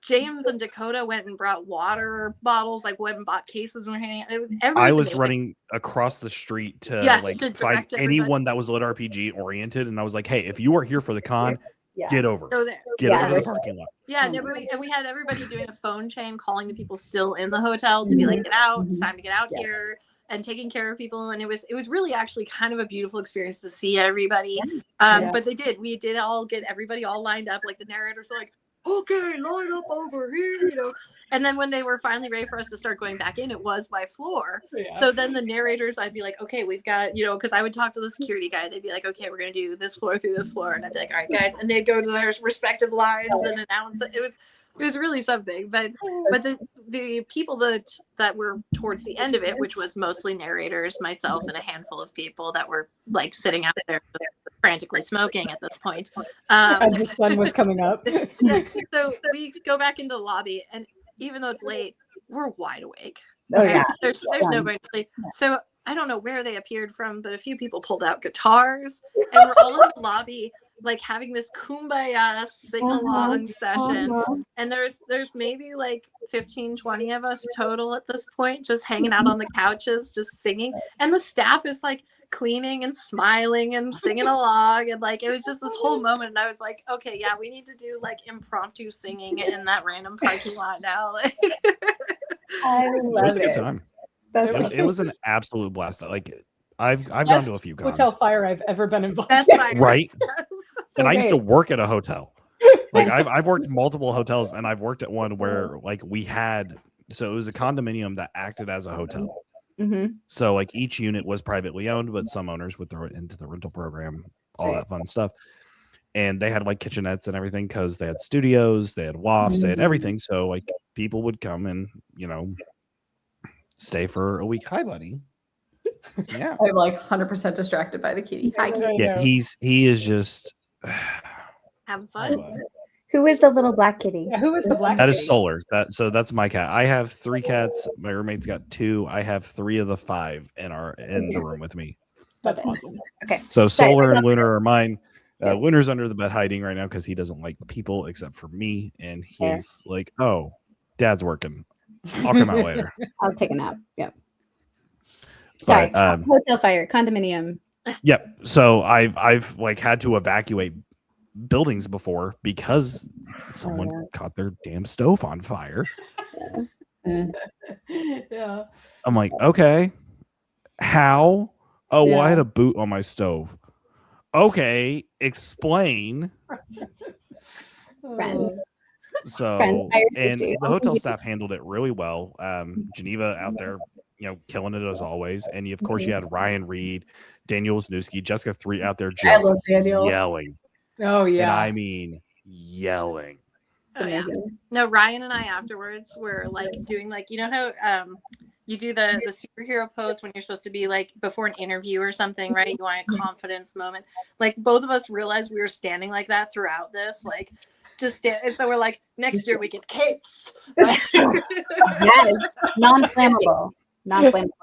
James and Dakota went and brought water bottles, like went and bought cases in her hand. I was running across the street to find anyone that was LitRPG oriented, and I was like, "Hey, if you are here for the con, get over, get over to the parking lot." Yeah, no, but we had everybody doing a phone chain, calling the people still in the hotel to be like, "Get out! It's time to get out here." And taking care of people, and it was really actually kind of a beautiful experience to see everybody. But we did all get everybody all lined up. Like the narrators were like, okay, line up over here, you know. And then when they were finally ready for us to start going back in, it was by floor. So then the narrators, I'd be like, okay, we've got, you know, because I would talk to the security guy. They'd be like, okay, we're gonna do this floor through this floor, and I'd be like, all right, guys, and they'd go to their respective lines and announce it. It was really something, but the people that were towards the end of it, which was mostly narrators, myself, and a handful of people that were like sitting out there frantically smoking at this point. As the sun was coming up. So we go back into the lobby, and even though it's late, we're wide awake. Oh yeah, there's no going to sleep. So I don't know where they appeared from, but a few people pulled out guitars, and we're all in the lobby, like having this kumbaya sing-along session. And there's maybe like 15, 20 of us total at this point, just hanging out on the couches, just singing. And the staff is like cleaning and smiling and singing along. And like, it was just this whole moment. And I was like, okay, yeah, we need to do like impromptu singing in that random parking lot now. Like, I love it. Was a good time. It was an absolute blast. Like, I've gone to a few cons. Hotel fire I've ever been involved in. Right. And I used to work at a hotel. Like I've worked multiple hotels, and I've worked at one where like we had, so it was a condominium that acted as a hotel. So like each unit was privately owned, but some owners would throw it into the rental program, all that fun stuff. And they had like kitchenettes and everything because they had studios, they had lofts, they had everything. So like people would come and, you know, stay for a week. Hi, buddy. Yeah, I'm like 100% distracted by the kitty. Hi, kitty. Yeah, he is just having fun. Who is the little black kitty? Yeah, who is the black That kitty? is Solar. That's my cat. I have 3 cats. My roommate's got 2. I have 3 of the 5 in the room with me. That's awesome. Okay. So Solar and Lunar are mine. Lunar's under the bed hiding right now because he doesn't like people except for me, and he's like, "Oh, Dad's working. I'll come out later. I'll take a nap." Yep. Sorry. But, hotel fire, condominium. Yep. So I've like had to evacuate buildings before because someone caught their damn stove on fire. Yeah. I'm like, okay, how? Oh, well, I had a boot on my stove. Okay, explain. Friends. So, Friends, fire and safety. the hotel staff handled it really well. Geneva out there, killing it as always. And of course, you had Ryan Reed, Daniel Wisniewski, Jessica 3 out there I just love Daniel. yelling. Oh yeah. And I mean yelling. Oh, yeah. No, Ryan and I afterwards were like doing like, you know how you do the superhero pose when you're supposed to be like before an interview or something, right? You want a confidence moment. Like both of us realized we were standing like that throughout this, like just stand. And so we're like, next year we get capes. Yes, non-flammable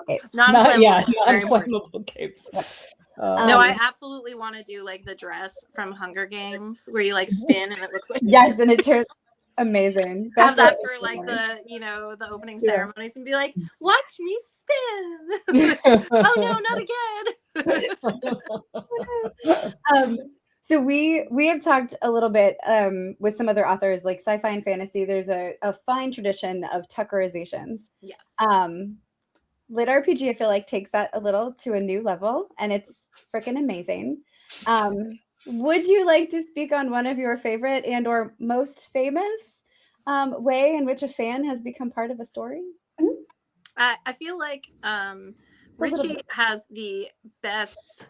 capes. Non-flammable capes. No, I absolutely want to do like the dress from Hunger Games where you like spin and it looks like yes, and it turns amazing. Have that for like the the opening ceremonies and be like, watch me spin. Oh no, not again. So we have talked a little bit with some other authors like sci-fi and fantasy. There's a fine tradition of Tuckerizations. Yes. LitRPG, I feel like, takes that a little to a new level, and it's freaking amazing. Would you like to speak on one of your favorite and or most famous way in which a fan has become part of a story? I feel like Richey has the best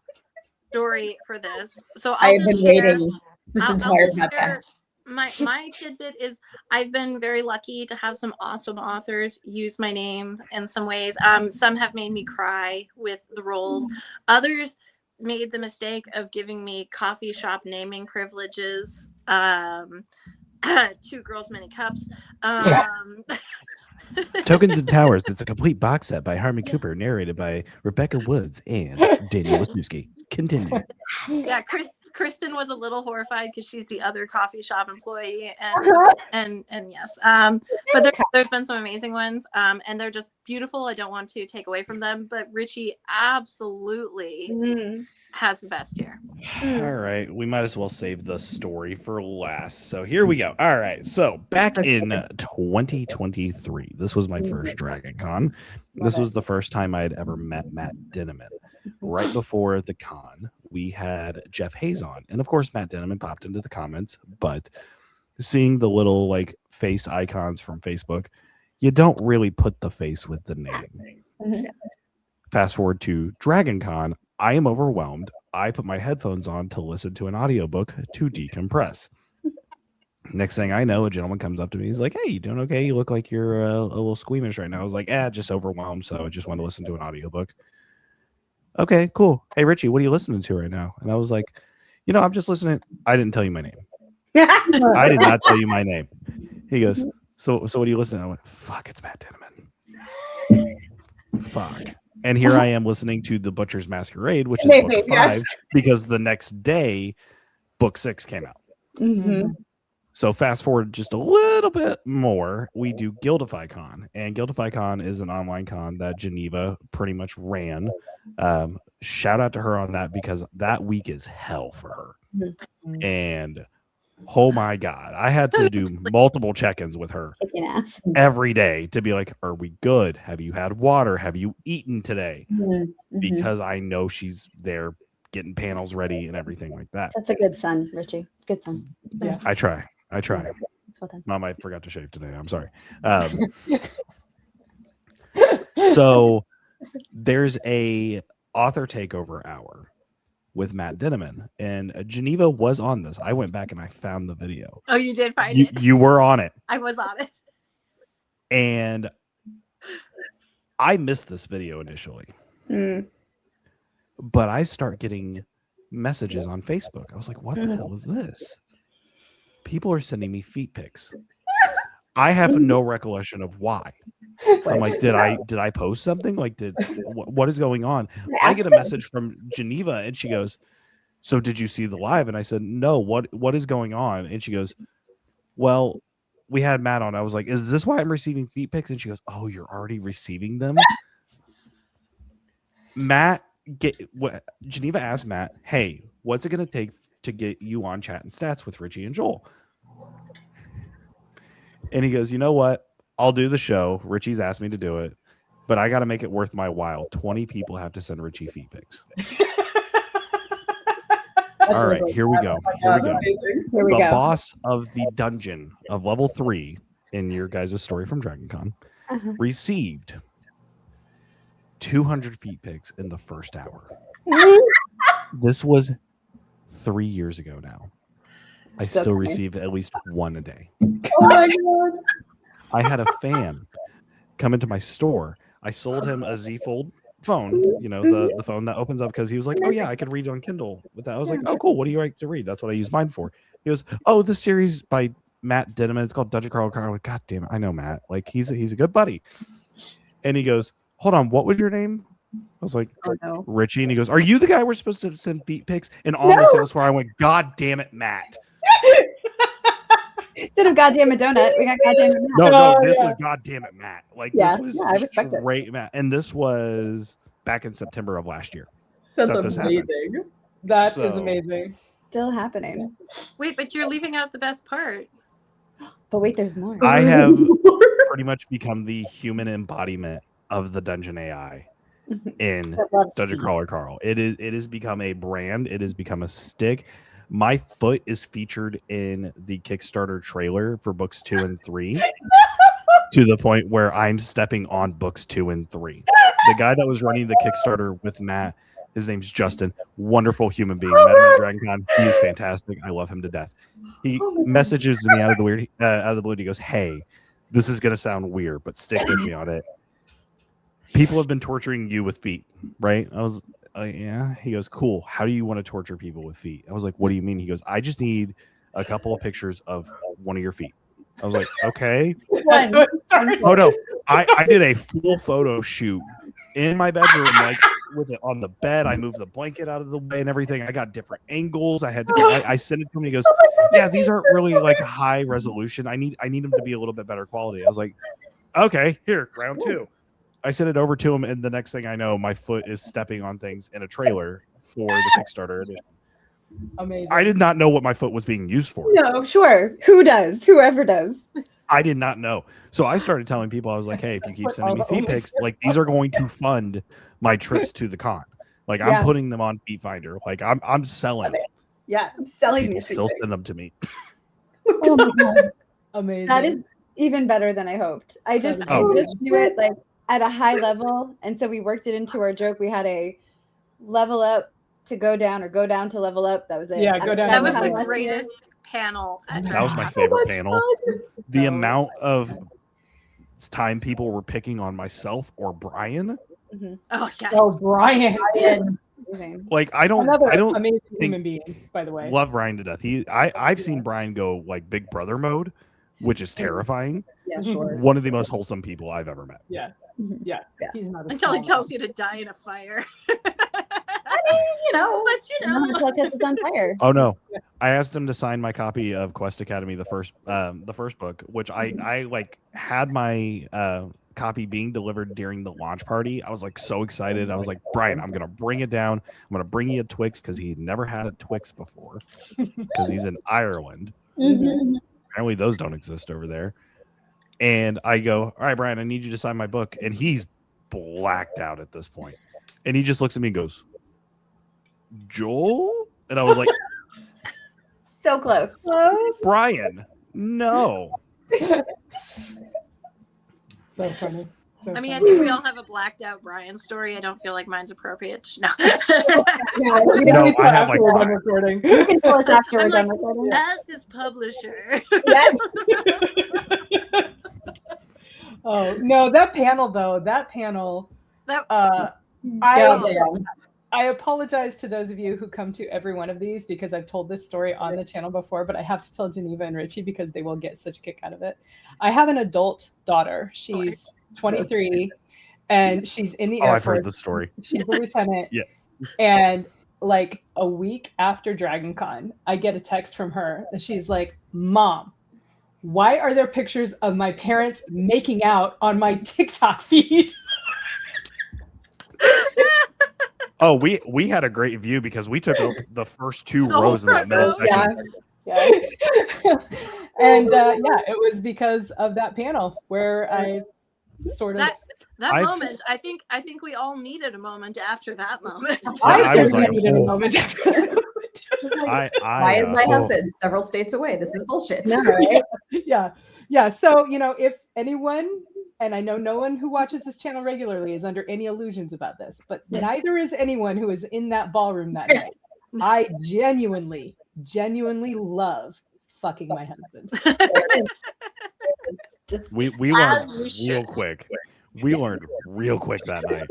story for this. So I've been waiting this entire podcast. My tidbit is I've been very lucky to have some awesome authors use my name in some ways. Some have made me cry with the roles. Others made the mistake of giving me coffee shop naming privileges. 2 Girls, Many Cups. Tokens and Towers. It's a complete box set by Harmony Cooper, narrated by Rebecca Woods and Daniel Wisniewski. Continue. Yeah, Kristen was a little horrified because she's the other coffee shop employee, and yes, but there's been some amazing ones, and they're just beautiful. I don't want to take away from them, but Richey absolutely has the best here. All right, we might as well save the story for last. So here we go. All right, so back in 2023, this was my first Dragon Con. This was the first time I had ever met Matt Dinniman. Right before the con, we had Jeff Hayes on, and of course Matt Dinniman popped into the comments, but seeing the little like face icons from Facebook, you don't really put the face with the name. Fast forward to Dragon Con, I am overwhelmed. I put my headphones on to listen to an audiobook to decompress. Next thing I know, a gentleman comes up to me. He's like, "Hey, you doing okay? You look like you're a little squeamish right now." I was like, just overwhelmed, so I just want to listen to an audiobook. Okay, cool. Hey, Richey, what are you listening to right now? And I was like, I'm just listening. I didn't tell you my name. I did not tell you my name. He goes, so what are you listening to? I went, fuck, it's Matt Dinniman. Fuck. And here I am listening to The Butcher's Masquerade, which is book 5, because the next day, book 6 came out. So fast forward just a little bit more, we do Guildify Con, and Guildify Con is an online con that Geneva pretty much ran. Shout out to her on that, because that week is hell for her. And oh my God, I had to do multiple check-ins with her every day to be like, are we good? Have you had water? Have you eaten today? Because I know she's there getting panels ready and everything like that. That's a good son, Richey. Good son. Yeah. I try. Well done. Mom, I forgot to shave today. I'm sorry. So there's a author takeover hour with Matt Dinniman, and Geneva was on this. I went back and I found the video. Oh, you did find it? You were on it. I was on it. And I missed this video initially. But I start getting messages on Facebook. I was like, what the hell is this? People are sending me feet pics. I have no recollection of why. I'm like, did I post something? Like, what is going on? I get a message from Geneva, and she goes, so did you see the live? And I said, no, what is going on? And she goes, well, we had Matt on. I was like, is this why I'm receiving feet pics? And she goes, oh, you're already receiving them? Geneva asked Matt, hey, what's it going to take to get you on Chat and Stats with Richey and Joel? And he goes, you know what? I'll do the show. Richey's asked me to do it, but I got to make it worth my while. 20 people have to send Richey feet pics. All right, here we go. Here we go. Here we The go. boss of the dungeon of level 3 in your guys' story from DragonCon received 200 feet pics in the first hour. This was 3 years ago now. I still receive at least one a day. Oh my god. I had a fan come into my store. I sold him a Z Fold phone, you know, the phone that opens up, because he was like, oh yeah, I could read on Kindle with that. I was like, oh cool, what do you like to read? That's what I use mine for. He goes, oh, this series by Matt Denneman, it's called Dungeon Crawler. I'm like, god damn it, I know Matt, like he's a good buddy. And he goes, hold on, what was your name? I was like, Oh, no. Richie. And he goes, are you the guy we're supposed to send beat pics? And on the sales floor I went, god damn it, Matt. Instead of goddamn it donut, we got goddamn it. No, this was goddamn it, Matt. Like Yeah, this was I respect it. straight Matt. And this was back in September of last year. That's that this amazing. That is So- amazing. Still happening. Wait, but you're leaving out the best part. But wait, there's more. I have pretty much become the human embodiment of the dungeon AI in That loves Dungeon Steve. Crawler Carl. It has become a brand. It has become a stick. My foot is featured in the Kickstarter trailer for books 2 and 3 to the point where I'm stepping on books 2 and 3. The guy that was running the Kickstarter with Matt, his name's Justin, wonderful human being. Met him at DragonCon. He is fantastic. I love him to death. He messages me out of the blue. He goes, hey, this is going to sound weird, but stick with me on it. People have been torturing you with feet, right? I was yeah. He goes, cool. How do you want to torture people with feet? I was like, what do you mean? He goes, I just need a couple of pictures of one of your feet. I was like, okay. That's how it started. Oh no, I did a full photo shoot in my bedroom, like with it on the bed. I moved the blanket out of the way and everything. I got different angles. I sent it to him. He goes, yeah, these aren't really like high resolution. I need them to be a little bit better quality. I was like, okay, here, round 2. I sent it over to him, and the next thing I know, my foot is stepping on things in a trailer for the Kickstarter edition. Amazing. I did not know what my foot was being used for. No, sure. Who does? Whoever does. I did not know. So I started telling people, I was like, hey, if you keep sending me feet pics, like these are going to fund my trips to the con. Like I'm putting them on Feet Finder. Like I'm selling. Yeah, I'm selling People these still things. send them to me. Oh my god. Amazing. That is even better than I hoped. I just knew it like at a high level, and so we worked it into our joke. We had a level up to go down, or go down to level up. That was it. Yeah, go down. That was how the much it greatest is. panel. At That was my DragonCon. favorite panel. The No. amount of time people were picking on myself or Brian. Oh yeah. Oh, Brian. Amazing. Like I don't Amazing think- human being, by the way. love Brian to death. I've seen Brian go like Big Brother mode, which is terrifying. Yeah, sure. One of the most wholesome people I've ever met. Yeah. He's not a Until he small tells you to die in a fire. You know, But you Now know. the podcast is on fire. Oh no. I asked him to sign my copy of Quest Academy, the first book, which I like had my copy being delivered during the launch party. I was like so excited. I was like, Brian, I'm gonna bring it down. I'm gonna bring you a Twix because he never had a Twix before because he's in Ireland. Apparently those don't exist over there. And I go, all right, Brian, I need you to sign my book. And he's blacked out at this point. And he just looks at me and goes, Joel? And I was like, So close. Brian, no. So funny. So I mean, I funny. think we all have a blacked out Brian story. I don't feel like mine's appropriate. No. Yeah, we No, don't I have like After we're done 5. recording. you can tell us after we're I'm done like, recording. as his publisher. Yes. Oh no, that panel though. That panel. That I apologize to those of you who come to every one of these because I've told this story on the channel before, but I have to tell Geneva and Richie because they will get such a kick out of it. I have an adult daughter. She's 23 and she's in the Air I've Force. heard the story. She's a lieutenant. Yeah. And like a week after DragonCon, I get a text from her and she's like, Mom, why are there pictures of my parents making out on my TikTok feed? Oh, we had a great view because we took over the first 2 The whole rows in that front middle row, section. Yeah. And it was because of that panel where I sort of that I've- moment, I think we all needed a moment after that moment. I I was certainly like, needed a oh. moment after that moment. Why is my husband several states away? This is bullshit. No, right? Yeah. So, if anyone, and I know no one who watches this channel regularly is under any illusions about this, but neither is anyone who is in that ballroom that night. I genuinely love fucking my husband. We learned real quick. We learned real quick that night.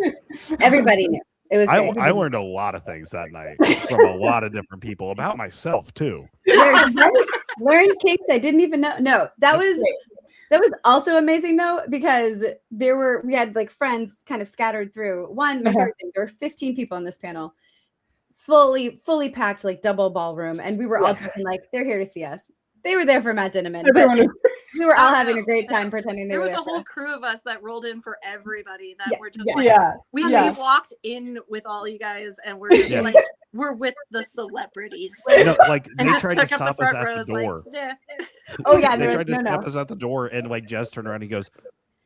Everybody knew. It was. I learned a lot of things that night from a lot of different people about myself too. Learned Kacey. I didn't even know. No, that was also amazing though, because we had like friends kind of scattered through. My favorite thing, there were 15 people on this panel, fully packed, like double ballroom, and we were all joking like they're here to see us. They were there for Matt Dinneman, but we were all having a great time pretending there were was there a whole crew of us that rolled in for everybody that were just we walked in with all you guys and we're just like we're with the celebrities. Like they tried to stop us at the door. They tried to stop us at the door, and like Jez turned around and he goes,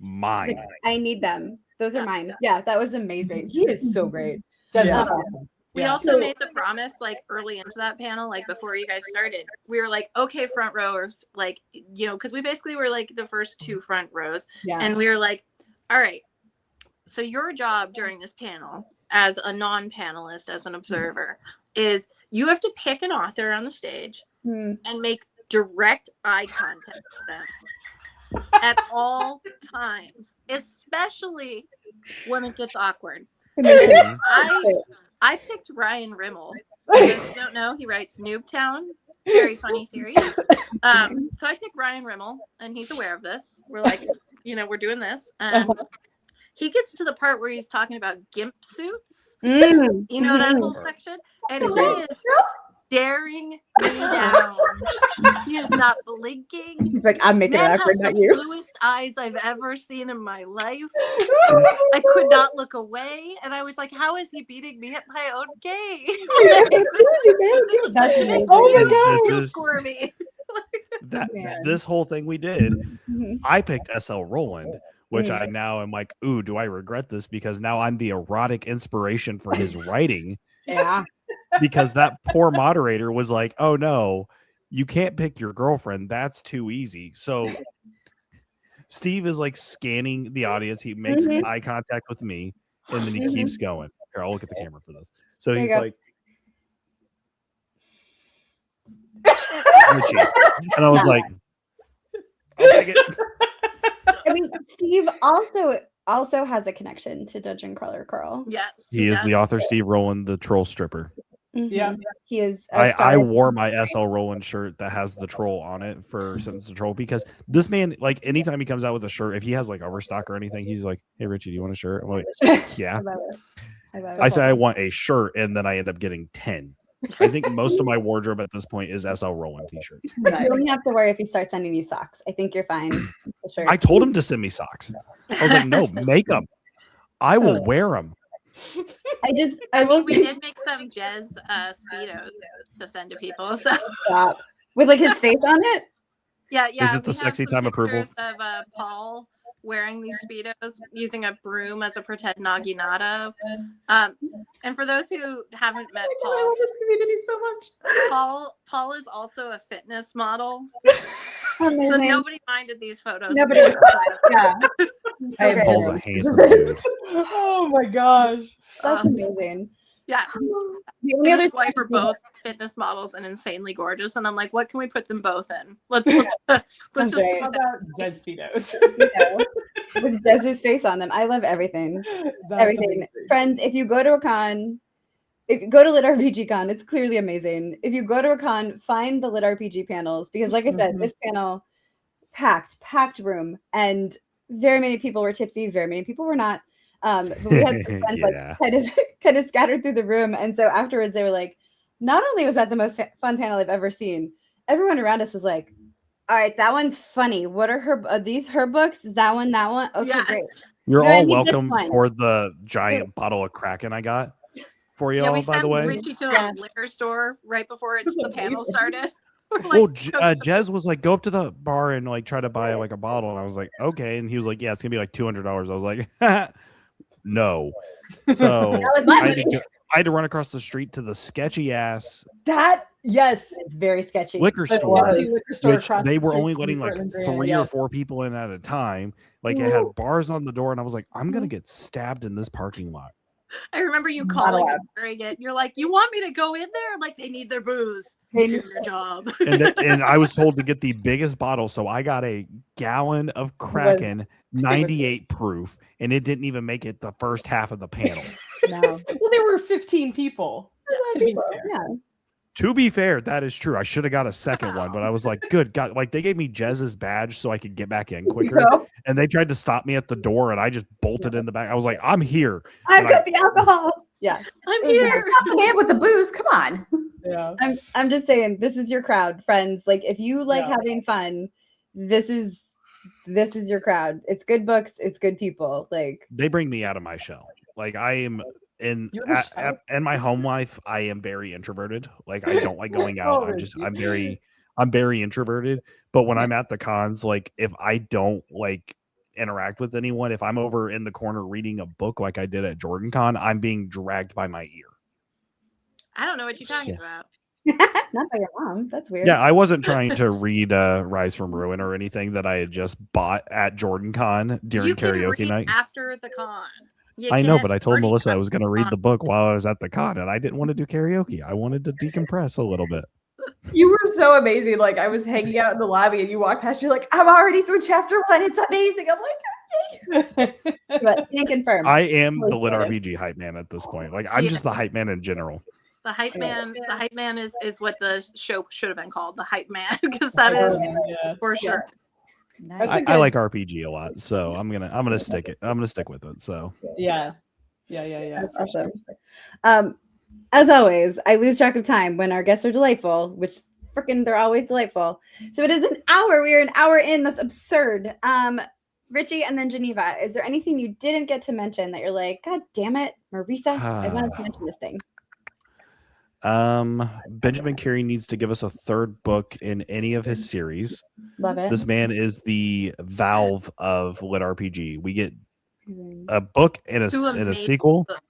"Mine. Like, I need them. Those are mine." Yeah, that was amazing. He is so great. We also made the promise, like early into that panel, like before you guys started, we were like, okay, front rowers, like, because we basically were like the first 2 front rows. Yeah. And we were like, all right, so your job during this panel as a non-panelist, as an observer, is you have to pick an author on the stage and make direct eye contact with them at all times, especially when it gets awkward. I picked Ryan Rimmel. If you don't know, he writes Noobtown, very funny series. So I picked Ryan Rimmel, and he's aware of this. We're like, we're doing this. And he gets to the part where he's talking about gimp suits. That whole section. And he is staring me down. He is not blinking. He's like, I'm making it awkward, not you. The bluest eyes I've ever seen in my life. I could not look away, and I was like, "How is he beating me at my own game?" Score me. This whole thing we did. I picked S.L. Rowland, which I now am like, "Ooh, do I regret this?" Because now I'm the erotic inspiration for his writing. Yeah. Because that poor moderator was like, "Oh no, you can't pick your girlfriend. That's too easy." So Steve is like scanning the audience. He makes eye contact with me, and then he keeps going. Here, I'll look at the camera for this. So he's like, Richie. And I was like, I'll take it. I mean, Steve also has a connection to Dungeon Crawler Carl. Yes. He is the author, Steve Rowland, the troll stripper. Yeah, he is. I wore my SL Rowland shirt that has the troll on it for Sentence to Troll, because this man, like, anytime he comes out with a shirt, if he has like overstock or anything, he's like, "Hey Richie, do you want a shirt?" I'm like, "Yeah." I say I want a shirt, and then I end up getting 10. I think most of my wardrobe at this point is SL Rowland t-shirts. You don't have to worry if he starts sending you socks. I think you're fine. Sure. I told him to send me socks. I was like, "No, make them. I will wear them." We did make some Jez Speedos to send to people. So with like his face on it. Yeah. Is it the sexy time approval of Paul wearing these Speedos using a broom as a pretend naginata? And for those who haven't met Paul, I love this community so much. Paul is also a fitness model. Amazing. So nobody minded these photos. Nobody was Paul's a handsome dude. Oh my gosh. That's amazing. Yeah. The only other wife are both fitness models and insanely gorgeous, and I'm like, what can we put them both in? Let's just How about Jez Speedos? With Jez's face on them. I love everything. Everything. Amazing. Friends, if you go to a con, go to LitRPG Con. It's clearly amazing. If you go to a con, find the LitRPG panels, because like I said, this panel packed room, and very many people were tipsy, very many people were not. But we had some friends like kind of scattered through the room, and so afterwards they were like, not only was that the most fun panel I've ever seen, everyone around us was like, all right, that one's funny. What are these her books? Is that one? Okay, great. You're all welcome for the giant bottle of Kraken I got for you all, by the way. Richie to a liquor store right before the panel started. Well, Jez was like, go up to the bar and like try to buy like a bottle, and I was like, okay, and he was like, yeah, it's gonna be like $200. I was like, no. So I had to run across the street to the sketchy ass Yes. It's very sketchy. liquor But store, liquor store which across they the were street only from letting like Portland Grand, 3 or yes. 4 people in at a time. Like it had bars on the door, and I was like, I'm gonna get stabbed in this parking lot. I remember you Not calling allowed. and during it. You're like, you want me to go in there? I'm like, they need their booze. Do their job. And I was told to get the biggest bottle, so I got a gallon of Kraken, 98 proof, and it didn't even make it the first half of the panel. No. Well, there were 15 people. To be fair. Yeah. To be fair, that is true. I should have got a second one, but I was like, good God. Like, they gave me Jez's badge so I could get back in quicker. Go. And they tried to stop me at the door, and I just bolted in the back. I was like, I'm here. I've And got the alcohol. Yeah. I'm It was here. Stop the man with the booze. Come on. Yeah. I'm just saying, this is your crowd, friends. Like, if you like Yeah. having fun, this is your crowd. It's good books. It's good people. Like, They bring me out of my shell. Like, I am in You're in my home life, I am very introverted. Like, I don't like going out. Oh, I'm very introverted. But when I'm at the cons, like, if I don't like interact with anyone, if I'm over in the corner reading a book like I did at Jordan Con, I'm being dragged by my ear. I don't know what you're talking about. not by your mom. That's weird. Yeah, I wasn't trying to read Rise from Ruin or anything that I had just bought at Jordan Con during You can karaoke read night. after the con. You I know, can't but I told read Melissa I after was going to read the book while I was at the con, and I didn't want to do karaoke. I wanted to decompress a little bit. You were so amazing. Like I was hanging out in the lobby and you walked past, you're like, I'm already through chapter 1. It's amazing. I'm like, But can't confirm. I am the Totally LitRPG hype man at this point. Like, I'm just the hype man in general. The hype man is what the show should have been called, the hype man, because that is yeah. for sure. Nice. That's I like RPG a lot, so I'm gonna stick it. I'm gonna stick with it. So Yeah. That's awesome. As always, I lose track of time when our guests are delightful, which freaking they're always delightful. So it is an hour. We are an hour in. That's absurd. Richie and then Geneva. Is there anything you didn't get to mention that you're like, God damn it, Marisa? I wanted to mention this thing. Benjamin Carey needs to give us a third book in any of his series. Love it. This man is the Valve of LitRPG. We get a book and a sequel. books.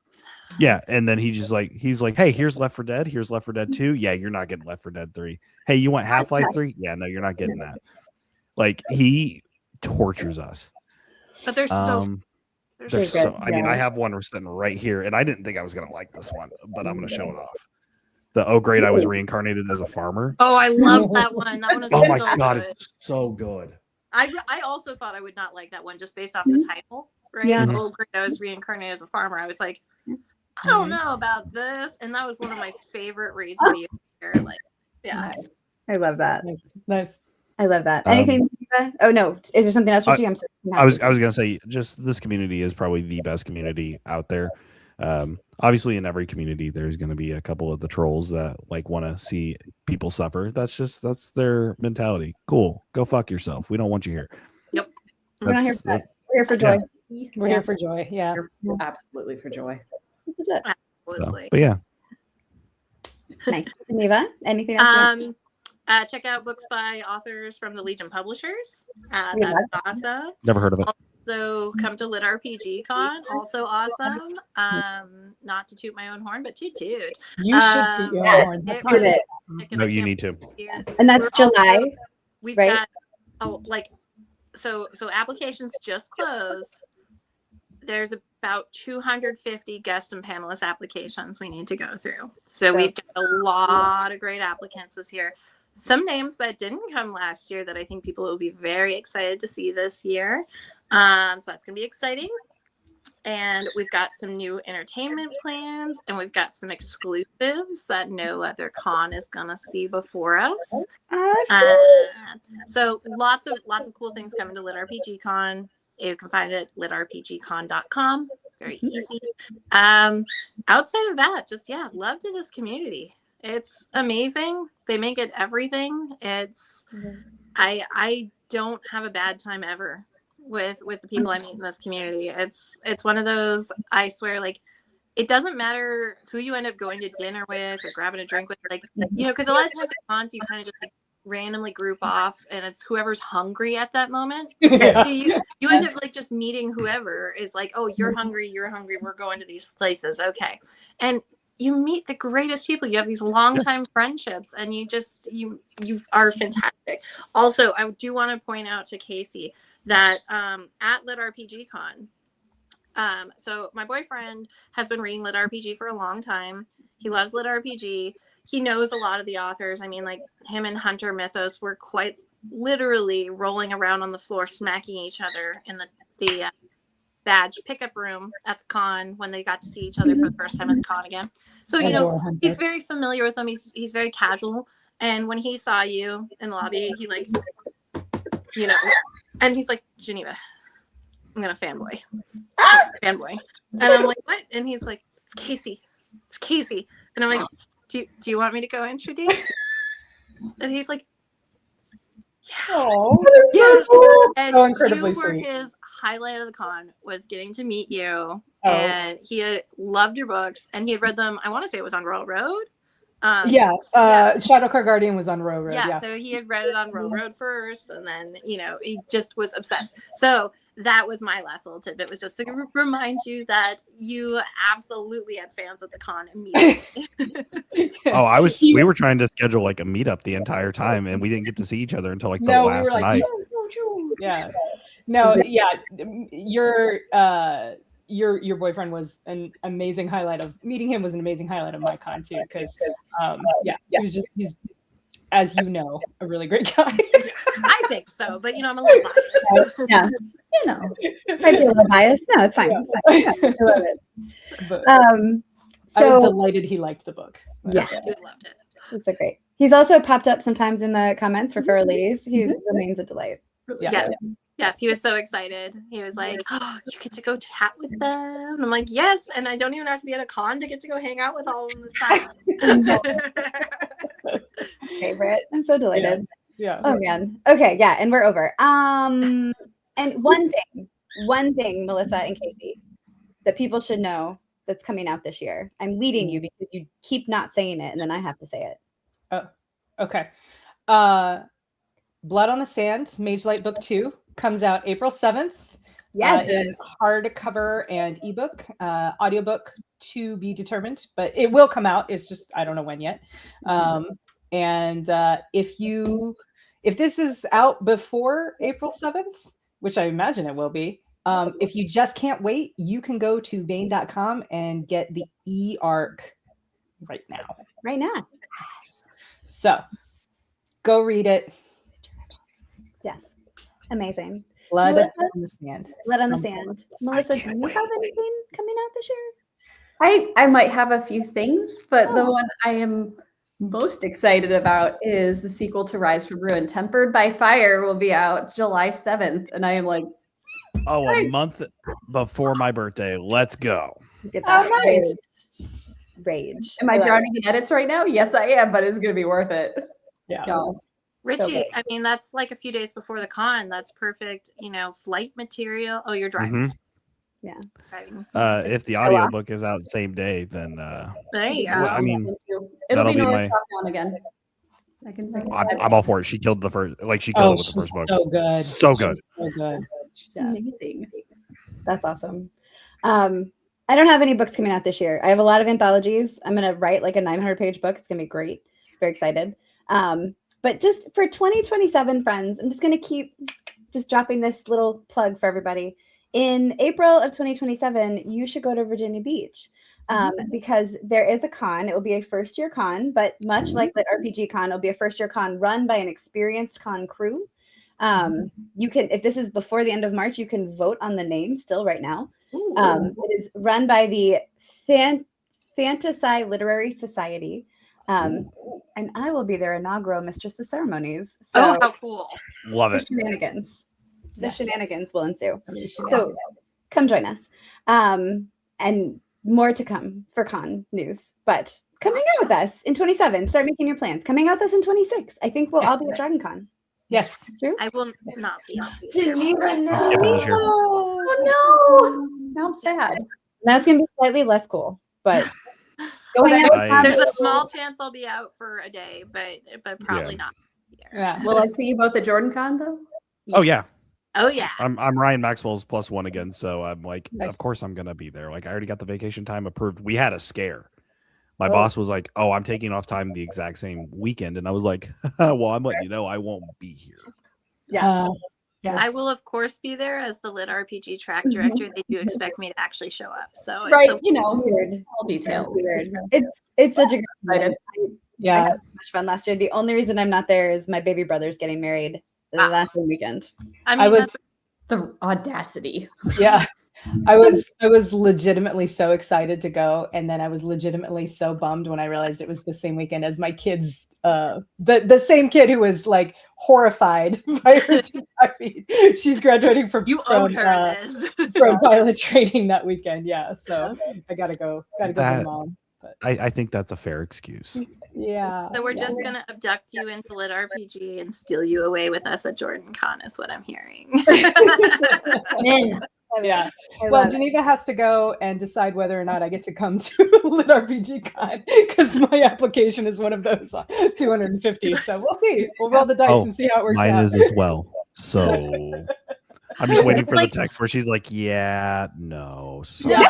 Yeah, and then he's like, hey, here's Left 4 Dead. Here's Left 4 Dead 2. Yeah, you're not getting Left 4 Dead 3. Hey, you want Half-Life 3? Yeah, no, you're not getting that. Like, he tortures us. But there's so There's so. I mean, Yeah. I have one sitting right here, and I didn't think I was gonna like this one, but I'm gonna show it off. The Oh Great, I Was Reincarnated as a Farmer. Oh, I love that one. That one is Oh my so god, good. it's so good. I also thought I would not like that one just based off the title, right? Yeah. Oh, great! I was reincarnated as a farmer. I was like, I don't know about this, and that was one of my favorite reads of the year. Like, yeah, nice. I love that. Nice. I love that. Anything? Oh no, is there something else, Richie? I'm sorry. I was gonna say, just this community is probably the best community out there. Obviously, in every community, there's going to be a couple of the trolls that like want to see people suffer. That's their mentality. Cool, go fuck yourself. We don't want you here. Yep. We're not here for that. We're here for joy. We're here for joy. Yeah. Absolutely for joy. absolutely. But yeah, Nice. Geneva, anything else? Check out books by authors from the Legion Publishers. Yeah. That's awesome. never heard of it. So come to LitRPG Con, also awesome. Not to toot my own horn, but toot toot. You should toot your yes, horn. It do was it. sick and No, I you can't need to. wait here. And that's We're also- July. We've right? got so applications just closed. There's about 250 guest and panelist applications we need to go through. So we've got a lot of great applicants this year. Some names that didn't come last year that I think people will be very excited to see this year. So that's going to be exciting. And we've got some new entertainment plans, and we've got some exclusives that no other con is going to see before us. So lots of cool things coming to LitRPG Con. You can find it at litrpgcon.com. Very easy. Outside of that, just love to this community. It's amazing. They make it everything. It's I don't have a bad time ever with the people I meet in this community. It's one of those, I swear, like, it doesn't matter who you end up going to dinner with or grabbing a drink with, like, you know, because a lot of times at cons you kind of just like randomly group off and it's whoever's hungry at that moment. Yeah. So you end up like just meeting whoever is like, oh, you're hungry, we're going to these places. Okay. And you meet the greatest people. You have these long-time friendships, and you are fantastic. Also, I do want to point out to Kacey that at LitRPG Con, so my boyfriend has been reading LitRPG for a long time. He loves LitRPG. He knows a lot of the authors. I mean, like him and Hunter Mythos were quite literally rolling around on the floor, smacking each other in the badge pickup room at the con when they got to see each other for the first time at the con again. So, you know, he's very familiar with them. He's very casual. And when he saw you in the lobby, he like, you know, and he's like, Geneva, I'm gonna fanboy. Fanboy. And I'm like, what? And he's like, it's Kacey. It's Kacey. And I'm like, do you want me to go introduce? And he's like, yeah. Oh, Yeah. so cool. And So incredibly you were sweet. his highlight of the con, was getting to meet you. And he had loved your books, and he had read them. I want to say it was on Royal Road. Shadowcar Guardian was on Row Road. Yeah, so he had read it on Royal Road first, and then, you know, he just was obsessed. So that was my last little tidbit, was just to remind you that you absolutely had fans at the con immediately. We were trying to schedule like a meetup the entire time, and we didn't get to see each other until like the last night. Yeah. No, yeah. Your boyfriend was an amazing highlight of meeting him, was an amazing highlight of my con too, because he's as you know, a really great guy. I think so, but you know, I'm a little biased. Yeah, you know, might be a little biased. No, it's fine. Yeah. It's fine. I love it. But So I was delighted he liked the book. Yeah, I loved it. it's a great. He's also popped up sometimes in the comments for Feral Ladies. He remains a delight. Yeah. Yes, he was so excited. He was like, oh, you get to go chat with them. And I'm like, yes, and I don't even have to be at a con to get to go hang out with all of them this time. Favorite. I'm so delighted. Yeah. Oh man. Okay, yeah, and we're over. And one thing, Melissa and Kacey, that people should know that's coming out this year. I'm leading you because you keep not saying it, and then I have to say it. Oh, okay. Blood on the Sand, Mage Light Book 2 comes out April 7th. Yes. In hardcover and ebook. Audiobook to be determined, but it will come out. It's just, I don't know when yet. And if this is out before April 7th, which I imagine it will be, if you just can't wait, you can go to Vane.com and get the e-arc right now. Right now. So go read it. Yes. Amazing. Blood Melissa? on the Sand. Blood on the Sand. Melissa, do you have anything coming out this year? I might have a few things, but the one I am most excited about is the sequel to Rise from Ruin. Tempered by Fire will be out July 7th, and I am like, Oh, a month before my birthday. Let's go. Get that nice. Rage. Am I drowning in edits right now? Yes, I am, but it's going to be worth it. Yeah. Y'all. Richie, I mean, that's like a few days before the con. That's perfect, you know, flight material. Oh, you're driving. Yeah. Driving. If the audiobook is out the same day, then There you go. well, I mean, it'll that'll be be Norris my- Top Down again. I'm all for it. She killed the first, she killed it with the first book. So good. So good. So good. She's amazing. That's awesome. I don't have any books coming out this year. I have a lot of anthologies. I'm going to write like a 900-page book. It's going to be great. Very excited. But just for 2027, friends, I'm just going to keep just dropping this little plug for everybody. In April of 2027, you should go to Virginia Beach because there is a con. It will be a first-year con, but much like LitRPG Con, it'll be a first-year con run by an experienced con crew. You can, if this is before the end of March, you can vote on the name still right now. It is run by the Fantasy Literary Society. And I will be their inaugural Mistress of Ceremonies. So how cool. Love it. The shenanigans will ensue. So come join us. And more to come for con news. But come hang out with us in 27. Start making your plans. Coming out with us in 26. I think we'll all be at Dragon Con. Yes. True? I will not be. Geneva, no. I'm skipping this year. Oh no! Now I'm sad. That's going to be slightly less cool, but There's a small chance I'll be out for a day, but probably not. Yeah. Will I see you both at Jordan Con though? Oh yeah. Oh yeah. I'm Ryan Maxwell's +1 again, so I'm like, Nice. of course I'm gonna be there. Like I already got the vacation time approved. We had a scare. my boss was like, "Oh, I'm taking off time the exact same weekend," and I was like, "Well, I'm letting you know I won't be here." Yeah. Yeah. I will, of course, be there as the LitRPG track director. They do expect me to actually show up. So Right, it's you know, Weird. all details. Weird. It's such a good Excited. I Yeah. had so much fun last year. The only reason I'm not there is my baby brother's getting married the last weekend. I mean, I was- The audacity. Yeah. I was legitimately so excited to go, and then I was legitimately so bummed when I realized it was the same weekend as my kids. The same kid who was like horrified by her TikTok feed. She's graduating from owed her this. from pilot training that weekend. Yeah, so I gotta go with mom. But I think that's a fair excuse. yeah. So we're just gonna abduct you into LitRPG and steal you away with us at Jordan Con, is what I'm hearing. Yeah. Well, Geneva has to go and decide whether or not I get to come to LitRPG Con because my application is one of those 250. So we'll see. We'll roll the dice and see how it works mine out. is as well. So I'm just waiting for the text where she's like, "Yeah, no, sorry."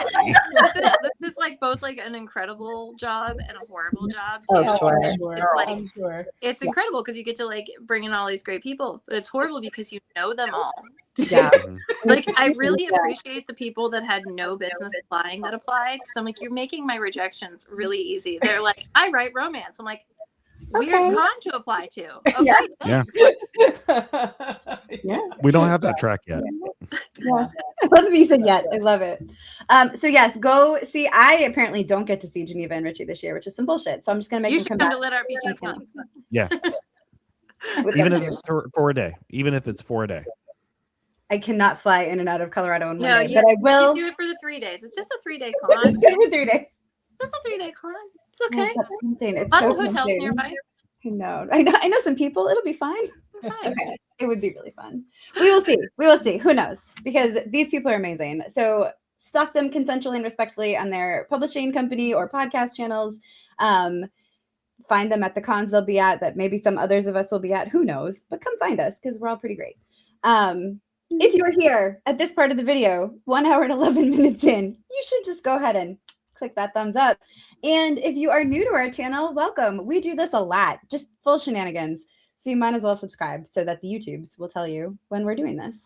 This is like both like an incredible job and a horrible job too. Oh, sure. It's like, I'm sure. it's incredible because you get to like bring in all these great people, but it's horrible because you know them all. Yeah. Like I really appreciate the people that had no business applying that applied. Because I'm like, you're making my rejections really easy. They're like, I write romance. I'm like, weird con to apply to. Okay, Yeah. Yeah. We don't have that track yet. Yeah. I love that you said yet. I love it. So yes, go see. I apparently don't get to see Geneva and Richey this year, which is some bullshit. So I'm just gonna make you them should come come back. to LitRPG Con. Yeah. Even if it's for a day. Even if it's for a day. I cannot fly in and out of Colorado in one No, day, but I will. You do it for the 3 days. It's just a 3-day con. It's good for 3 days. Just a 3-day con. It's okay. It's Lots so of hotels tempting. nearby. I know some people. It'll be fine. Okay. It would be really fun. We will see. We will see. Who knows? Because these people are amazing. So stalk them consensually and respectfully on their publishing company or podcast channels. Find them at the cons they'll be at that maybe some others of us will be at. Who knows? But come find us because we're all pretty great. If you're here at this part of the video, 1 hour and 11 minutes in, you should just go ahead and click that thumbs up. And if you are new to our channel, welcome. We do this a lot, just full shenanigans. So you might as well subscribe so that the YouTubes will tell you when we're doing this.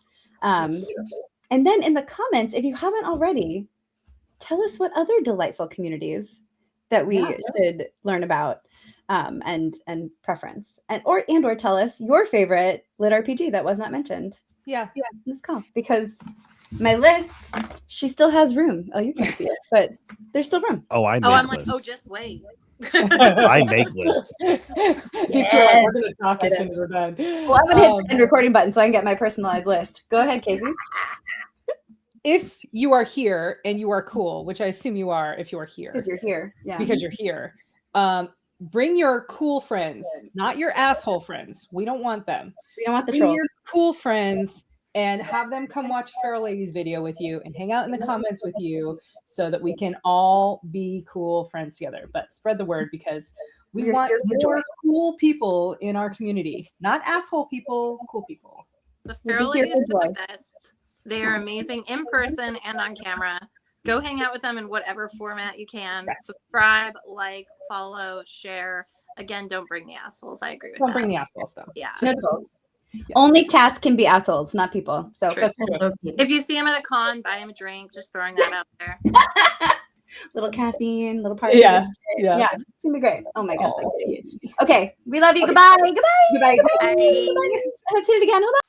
And then in the comments, if you haven't already, tell us what other delightful communities that we should learn about and preference. Or tell us your favorite LitRPG that was not mentioned. Yeah. In this call, because my list, she still has room. Oh, you can't see it, but there's still room. Oh, I'm like, oh, just wait. I make lists. These two are like, we're gonna talk as soon as we're done. Well, I'm gonna hit the end recording button so I can get my personalized list. Go ahead, Kacey. If you are here and you are cool, which I assume you are if you are here. Because you're here. Yeah. Because you're here. Bring your cool friends, not your asshole friends. We don't want them. We don't want the Bring trolls. your cool friends and have them come watch Feral Ladies video with you and hang out in the comments with you so that we can all be cool friends together. But spread the word because we want more cool people in our community. Not asshole people, cool people. The Feral Ladies are the best. They are amazing in person and on camera. Go hang out with them in whatever format you can. Yes. Subscribe, like, follow, share. Again, don't bring the assholes. I agree with that. Don't bring the assholes, though. Yeah. Yes. Only cats can be assholes, not people. So that's true. If you see them at a con, buy them a drink. Just throwing that out there. Little caffeine, little party. Yeah. It's gonna be great. Oh my gosh. Okay. We love you. Goodbye. Goodbye. Goodbye. I hope to do it again. Hold on.